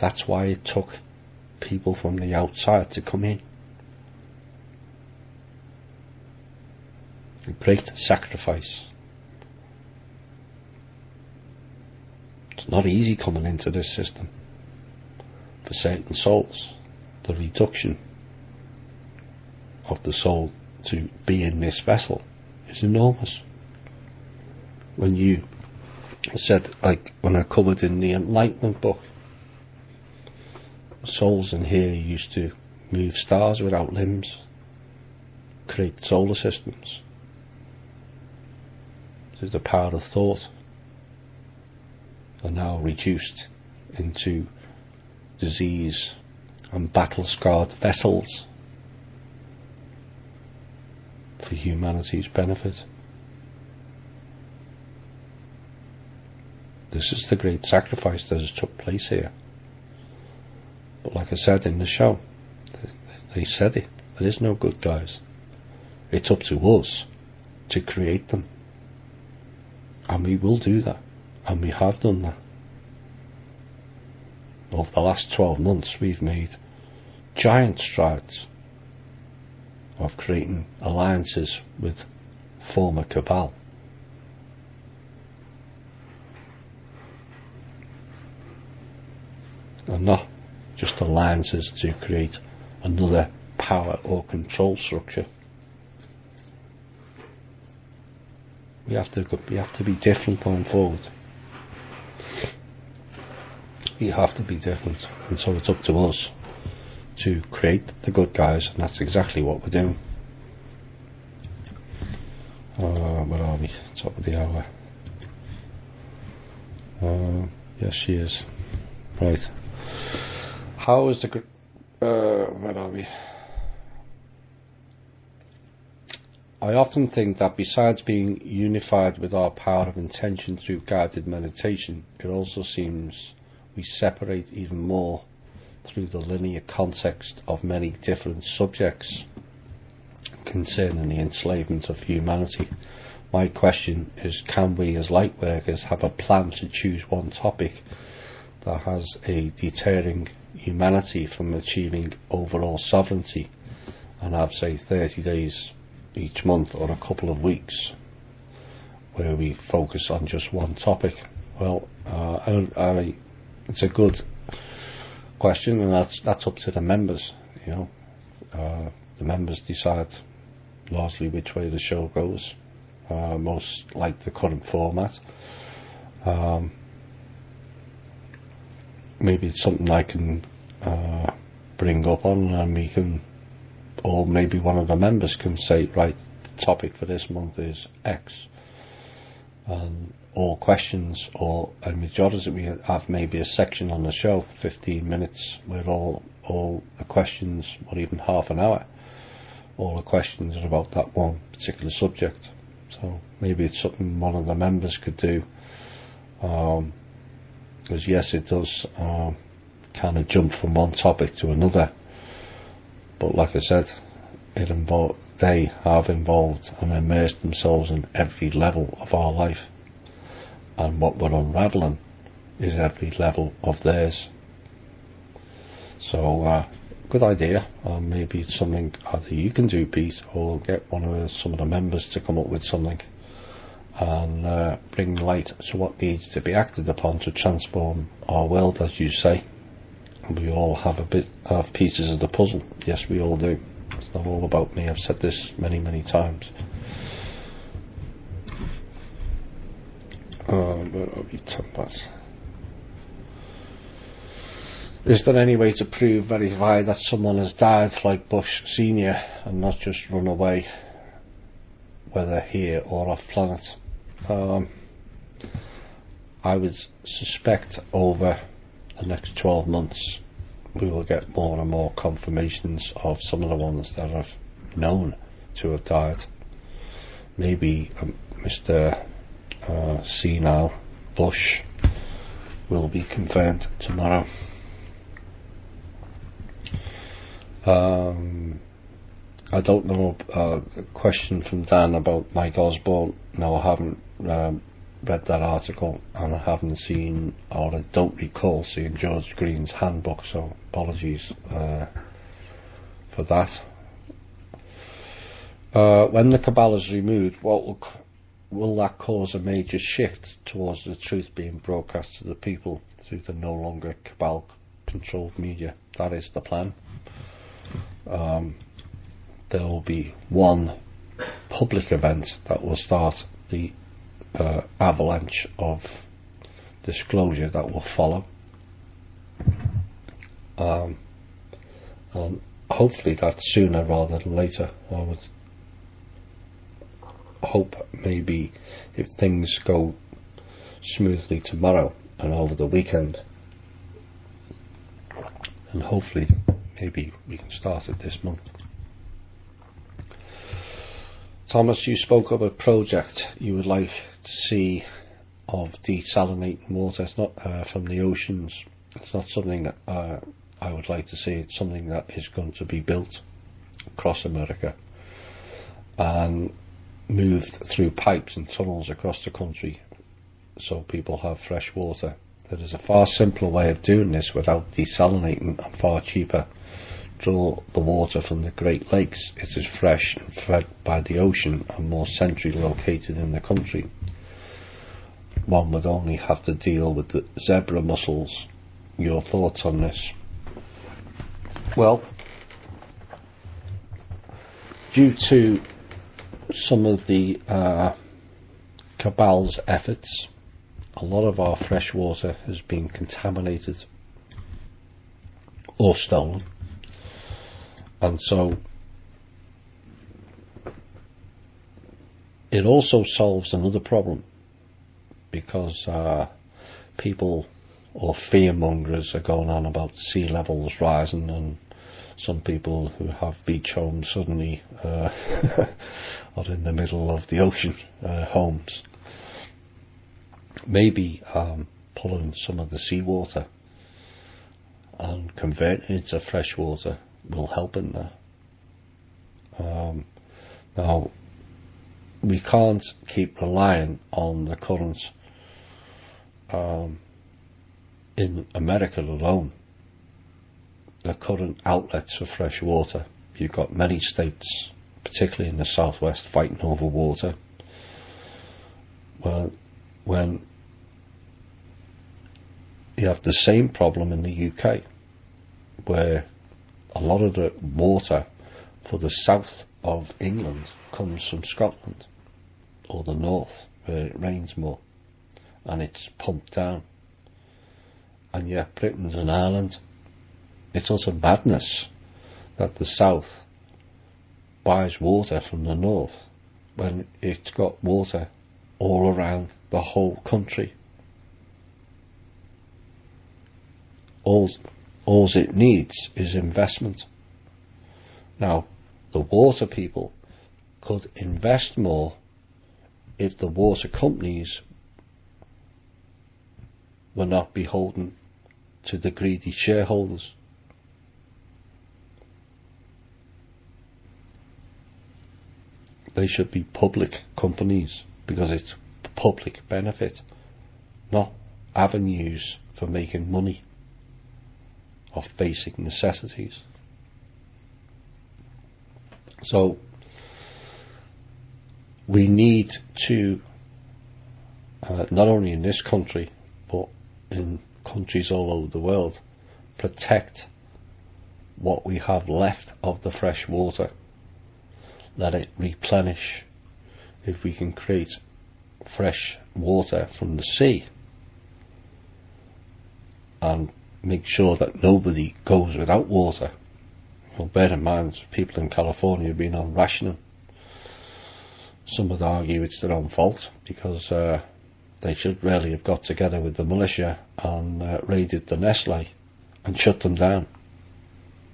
That's why it took people from the outside to come in. A great sacrifice. It's not easy coming into this system. For certain souls, the reduction of the soul to be in this vessel is enormous. When you said, like when I covered in the Enlightenment book, souls in here used to move stars without limbs, create solar systems. So the power of thought are now reduced into disease and battle-scarred vessels for humanity's benefit. This is the great sacrifice that has took place here. But like I said in the show, they said it. There is no good guys. It's up to us to create them. And we will do that. And we have done that. Over the last 12 months we've made giant strides of creating alliances with former cabal. And not just alliances to create another power or control structure. We have to be different going forward. We have to be different, and so it's up to us to create the good guys, and that's exactly what we're doing. Where are we? Top of the hour. Yes, she is. Right. How is the where are we? I often think that besides being unified with our power of intention through guided meditation, it also seems we separate even more through the linear context of many different subjects concerning the enslavement of humanity. My question is, can we as light workers have a plan to choose one topic that has a deterring humanity from achieving overall sovereignty, and have, say, 30 days each month or a couple of weeks where we focus on just one topic? Well, it's a good question, and that's up to the members. You know, the members decide largely which way the show goes. Most like the current format. Maybe it's something I can bring up on, and we can, or maybe one of the members can say, right, the topic for this month is X, and all questions, or a majority, we have maybe a section on the show, 15 minutes, where all the questions, or even half an hour, all the questions are about that one particular subject. So maybe it's something one of the members could do, because yes, it does kind of jump from one topic to another, but like I said, they have involved and immersed themselves in every level of our life, and what we're unravelling is every level of theirs. So good idea. Maybe it's something either you can do, Pete, or get some of the members to come up with something and bring light to what needs to be acted upon to transform our world, as you say. We all have pieces of the puzzle. Yes, we all do. It's not all about me. I've said this many, many times. Where are we? Is there any way to prove, verify that someone has died like Bush Senior and not just run away, whether here or off planet? I would suspect over the next 12 months we will get more and more confirmations of some of the ones that are known to have died. Maybe Mr. senile Bush will be confirmed tomorrow. I don't know, a question from Dan about Mike Osborne. No, I haven't read that article, and I haven't seen, or I don't recall seeing George Green's handbook, so apologies for that. When the cabal is removed, will that cause a major shift towards the truth being broadcast to the people through the no longer cabal controlled media? That is the plan. There will be one public event that will start the avalanche of disclosure that will follow, and hopefully that's sooner rather than later. I would hope maybe if things go smoothly tomorrow and over the weekend, and hopefully maybe we can start it this month. Thomas, you spoke of a project you would like to see of desalinating water. It's not from the oceans. It's not something that I would like to see. It's something that is going to be built across America and moved through pipes and tunnels across the country so people have fresh water. There is a far simpler way of doing this without desalinating, and far cheaper. Draw the water from the Great Lakes. It is fresh and fed by the ocean and more centrally located in the country. One would only have to deal with the zebra mussels. Your thoughts on this? Well, due to some of the cabal's efforts, a lot of our fresh water has been contaminated or stolen. And so it also solves another problem, because people or fearmongers are going on about sea levels rising, and some people who have beach homes suddenly are in the middle of the ocean homes. Maybe pulling some of the seawater and converting it into fresh water will help in that. Now, we can't keep relying on the current in America alone, the current outlets for fresh water. You've got many states, particularly in the southwest, fighting over water. Well, when you have the same problem in the UK, where a lot of the water for the south of England comes from Scotland or the north, where it rains more, and it's pumped down. And yet Britain's an island. It's utter madness that the south buys water from the north when it's got water all around the whole country. All it needs is investment. Now, the water people could invest more if the water companies were not beholden to the greedy shareholders. They should be public companies, because it's public benefit, not avenues for making money off basic necessities. So we need to, not only in this country but in countries all over the world, protect what we have left of the fresh water. Let it replenish. If we can create fresh water from the sea and make sure that nobody goes without water. Well, bear in mind, people in California have been on rationing. Some would argue it's their own fault, because they should really have got together with the militia and raided the Nestle and shut them down.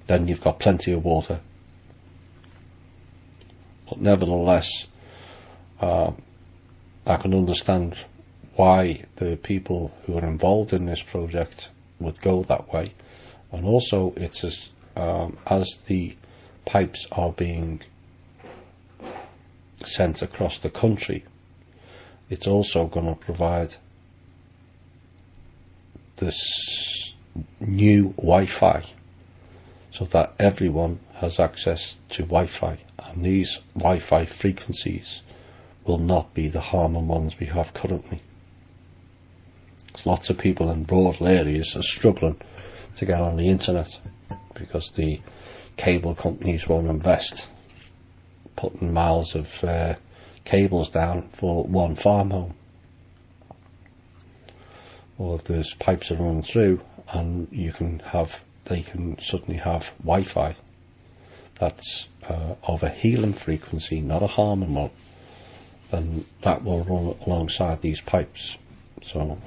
Then you've got plenty of water. But nevertheless, I can understand why the people who are involved in this project would go that way, and also it's as the pipes are being sent across the country, it's also going to provide this new Wi-Fi, so that everyone has access to Wi-Fi, and these Wi-Fi frequencies will not be the harming ones we have currently. Lots of people in rural areas are struggling to get on the internet because the cable companies won't invest putting miles of cables down for one farm home. Or if there's pipes are running through, and they can suddenly have Wi-Fi that's of a healing frequency, not a harming one, and that will run alongside these pipes. So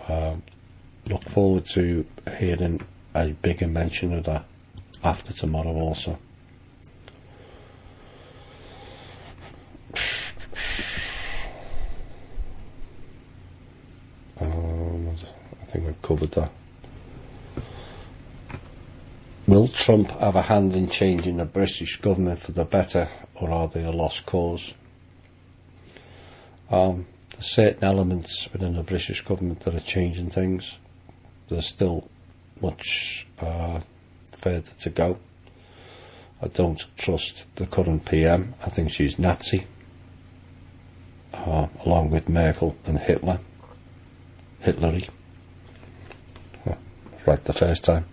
look forward to hearing a bigger mention of that after tomorrow also. I think we've covered that. Will Trump have a hand in changing the British government for the better, or are they a lost cause? There's certain elements within the British government that are changing things. There's still much further to go. I don't trust the current PM. I think she's Nazi, along with Merkel and Hitlery. Right the first time.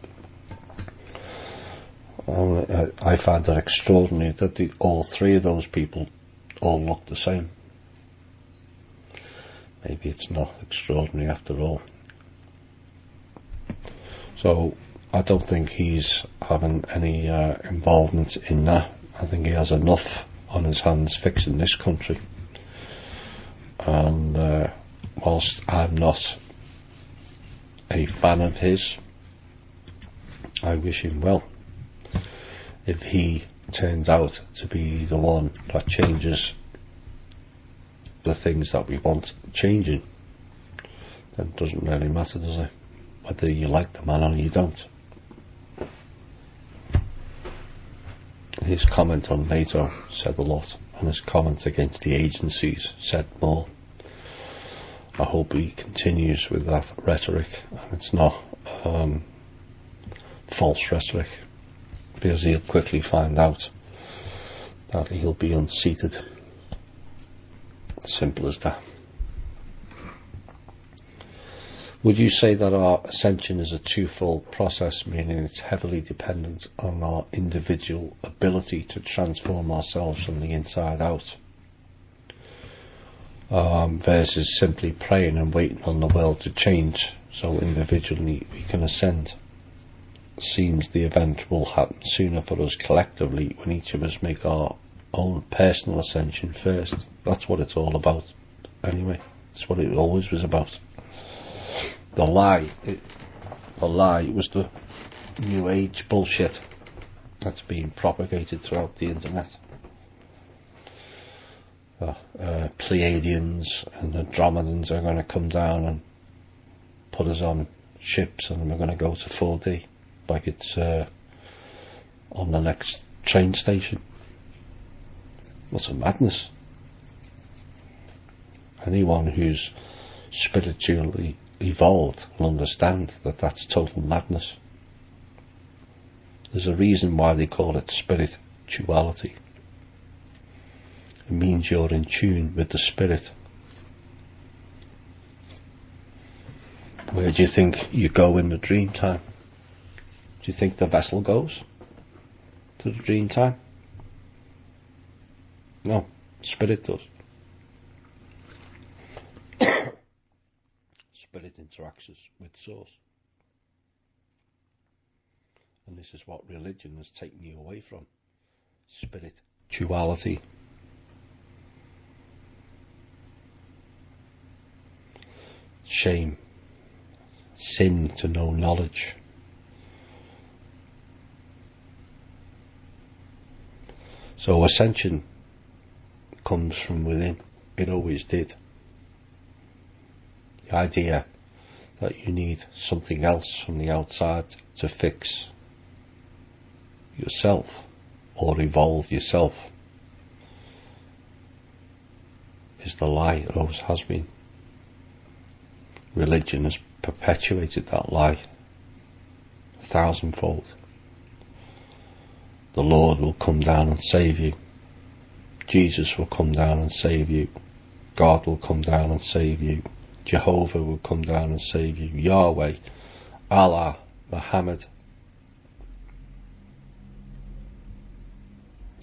I find that extraordinary that all three of those people all look the same. Maybe it's not extraordinary after all. So I don't think he's having any involvement in that. I think he has enough on his hands fixing this country. And whilst I'm not a fan of his, I wish him well. If he turns out to be the one that changes the things that we want changing, then it doesn't really matter, does it? Whether you like the man or you don't. His comment on NATO said a lot, and his comment against the agencies said more. I hope he continues with that rhetoric, and it's not false rhetoric, because he'll quickly find out that he'll be unseated. Simple as that. Would you say that our ascension is a twofold process, meaning it's heavily dependent on our individual ability to transform ourselves from the inside out, versus simply praying and waiting on the world to change so individually we can ascend? Seems the event will happen sooner for us collectively when each of us make our own personal ascension first. That's what it's all about anyway. It's what it always was about. The lie was the New Age bullshit that's being propagated throughout the internet. Pleiadians and Andromedans are going to come down and put us on ships, and we're going to go to 4D like it's on the next train station. What's a madness? Anyone who's spiritually evolved will understand that that's total madness. There's a reason why they call it spirituality. It means you're in tune with the spirit. Where do you think you go in the dream time? Do you think the vessel goes to the dream time? No, spirit does. Spirit interacts with source. And this is what religion has taken you away from. Spirituality. Shame. Sin to know knowledge. So ascension comes from within. It always did. The idea that you need something else from the outside to fix yourself or evolve yourself is the lie. It always has been. Religion has perpetuated that lie 1,000-fold. The Lord will come down and save you. Jesus will come down and save you. God will come down and save you. Jehovah will come down and save you. Yahweh, Allah, Muhammad.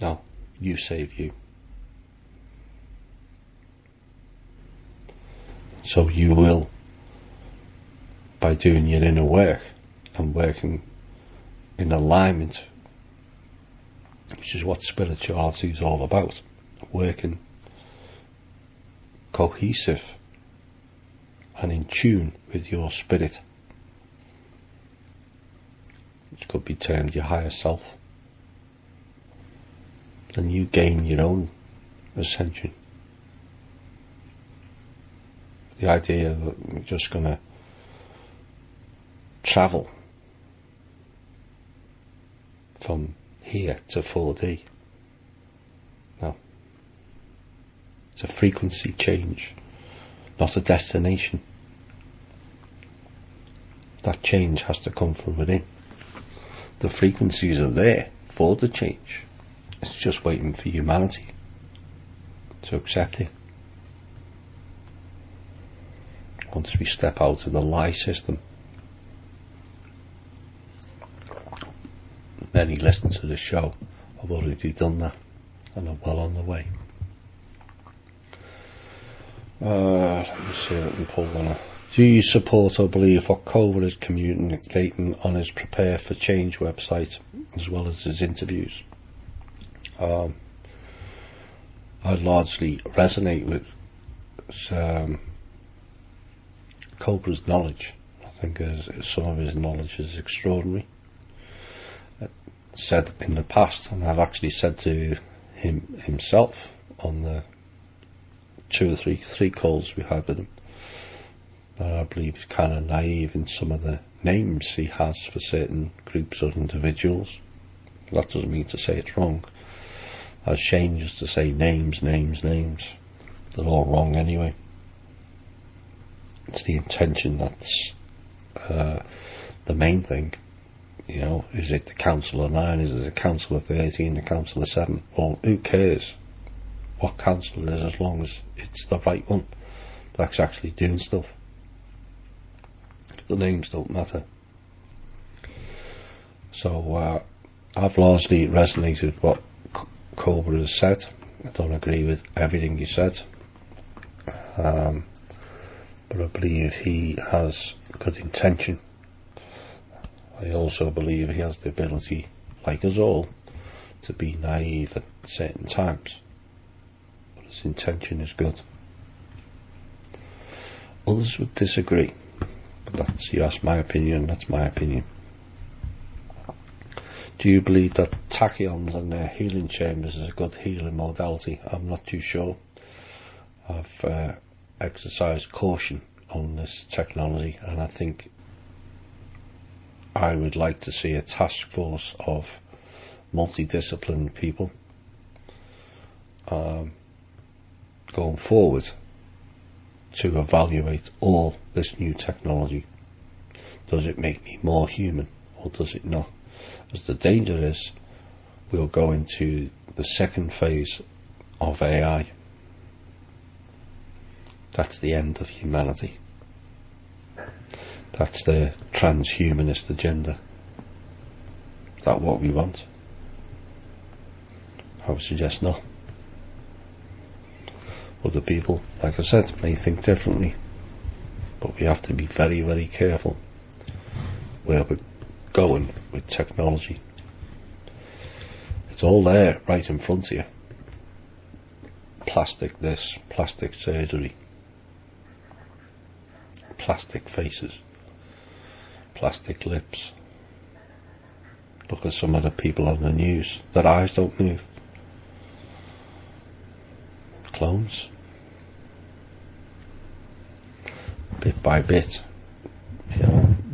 No, you save you. So you will, by doing your inner work and working in alignment, which is what spirituality is all about, working cohesive and in tune with your spirit, which could be termed your higher self, then you gain your own ascension. The idea that we're just going to travel from here to 4D. No. It's a frequency change, not a destination. That change has to come from within. The frequencies are there for the change. It's just waiting for humanity to accept it. Once we step out of the lie system, many listen to the show have already done that and are well on the way. Let me see if I can pull one up. Do you support or believe what Cobra is communicating on his Prepare for Change website as well as his interviews? I largely resonate with Cobra's knowledge. I think some of his knowledge is extraordinary. Said in the past, and I've actually said to him himself on the 2 or 3 calls we had with him, that I believe he's kind of naive in some of the names he has for certain groups or individuals. That doesn't mean to say it's wrong. As Shane used to say, names. They're all wrong anyway. It's the intention that's the main thing. You know, is it the Council of 9? Is it the Council of 13? The Council of 7? Well, who cares what council it is as long as it's the right one that's actually doing stuff. The names don't matter. So I've largely resonated with what Cobra has said. I don't agree with everything he said, but I believe he has good intention. I also believe he has the ability, like us all, to be naive at certain times, but his intention is good. Others would disagree, but that's my opinion. That's my opinion. Do you believe that tachyons and their healing chambers is a good healing modality? I'm not too sure. I've exercised caution on this technology, and I think I would like to see a task force of multidisciplined people going forward to evaluate all this new technology. Does it make me more human or does it not? As the danger is, we'll go into the second phase of AI. That's the end of humanity. That's the transhumanist agenda. Is that what we want? I would suggest no. Other people, like I said, may think differently, but we have to be very, very careful where we're going with technology. It's all there, right in front of you. Plastic this, plastic surgery, plastic faces, plastic lips. Look at some of the people on the news. Their eyes don't move. Clones. bit by bit,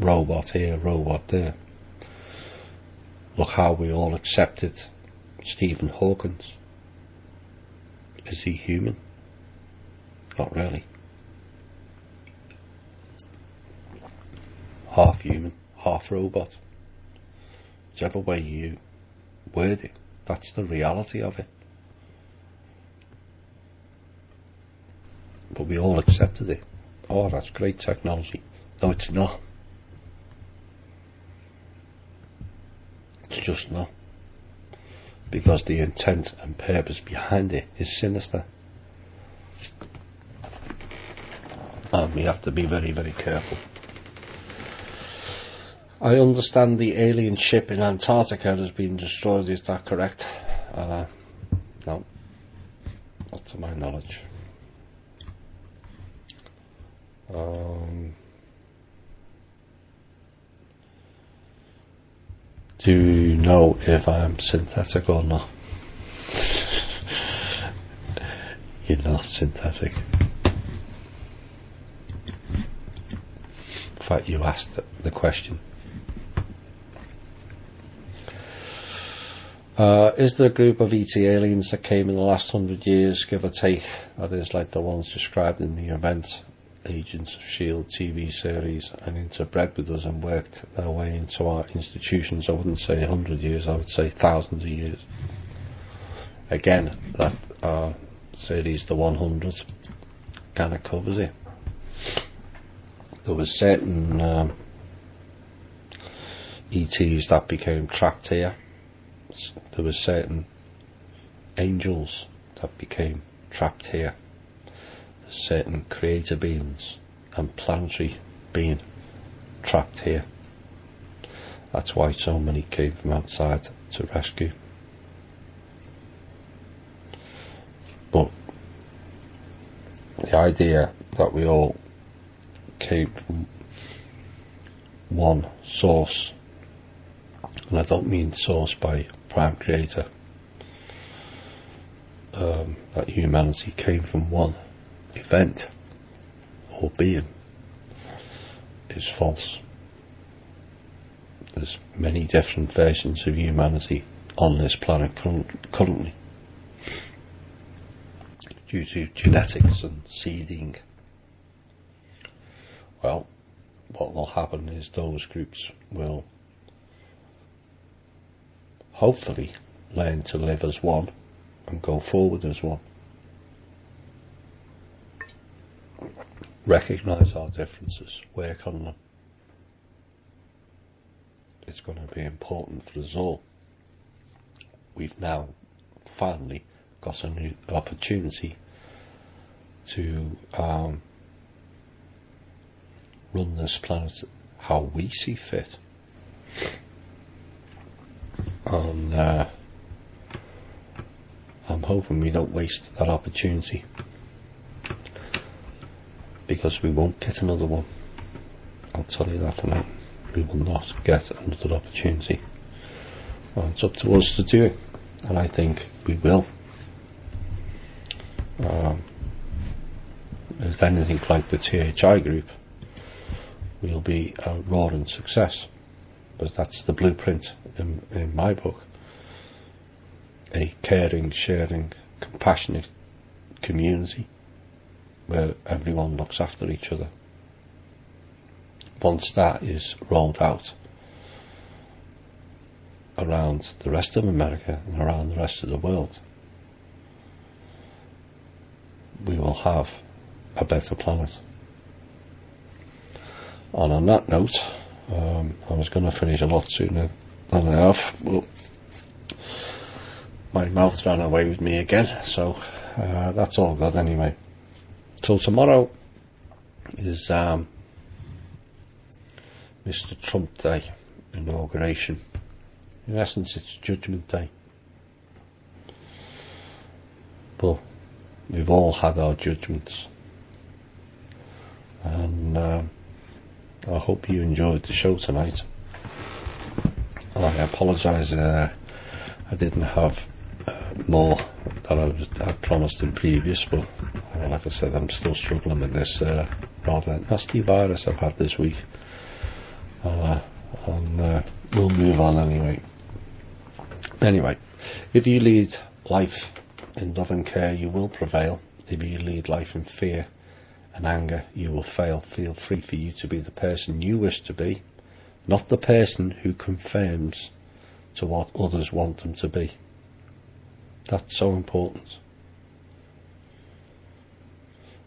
robot here, robot there. Look how we all accepted Stephen Hawking. Is he human? Not really. Half human, half robot. Whichever way you word it, that's the reality of it. But we all accepted it. Oh, that's great technology. No, it's not. It's just not. Because the intent and purpose behind it is sinister. And we have to be very, very careful. I understand the alien ship in Antarctica has been destroyed, is that correct? No, not to my knowledge. Do you know if I'm synthetic or not? You're not synthetic. In fact, you asked the question. Is there a group of ET aliens that came in the last 100 years, give or take, that is like the ones described in the event Agents of S.H.I.E.L.D. TV series, and interbred with us and worked their way into our institutions? I wouldn't say 100 years, I would say thousands of years. Again, that series, The 100, kind of covers it. There were certain ETs that became trapped here. There were certain angels that became trapped here. There's certain creator beings and planetary being trapped here. That's why so many came from outside to rescue. But the idea that we all came from one source, and I don't mean source by prime creator, that humanity came from one event or being, is false. There's many different versions of humanity on this planet currently, due to genetics and seeding. Well, what will happen is those groups will hopefully learn to live as one and go forward as one. Recognise our differences, work on them. It's going to be important for us all. We've now finally got a new opportunity to run this planet how we see fit. And I'm hoping we don't waste that opportunity, because we won't get another one. I'll tell you that for now. We will not get another opportunity. Well, it's up to us to do it, and I think we will. If it's anything like the THI group, we'll be a roaring success, because that's the blueprint in my book. A caring, sharing, compassionate community where everyone looks after each other. Once that is rolled out around the rest of America and around the rest of the world, we will have a better planet. And on that note, I was going to finish a lot sooner than I have, but my mouth ran away with me again, so that's all good anyway. So tomorrow is Mr. Trump Day, inauguration. In essence, it's Judgment Day. But we've all had our judgments, and I hope you enjoyed the show tonight. And I apologise, I didn't have more than I promised in previous, but like I said, I'm still struggling with this rather nasty virus I've had this week. And we'll move on anyway. Anyway, if you lead life in love and care, you will prevail. If you lead life in fear and anger, you will fail. Feel free for you to be the person you wish to be, not the person who conforms to what others want them to be. That's so important.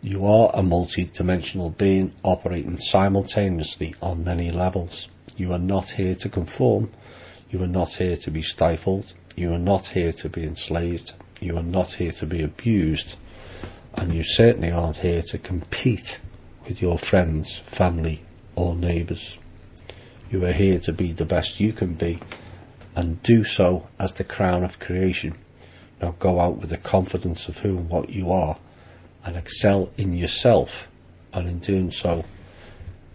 You are a multi-dimensional being operating simultaneously on many levels. You are not here to conform. You are not here to be stifled. You are not here to be enslaved. You are not here to be abused. And you certainly aren't here to compete with your friends, family or neighbours. You are here to be the best you can be, and do so as the crown of creation. Now go out with the confidence of who and what you are, and excel in yourself, and in doing so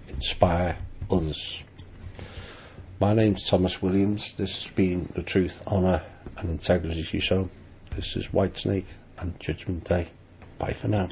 inspire others. My name's Thomas Williams. This has been The Truth, Honour and Integrity Show. This is Whitesnake and Judgment Day. Bye for now.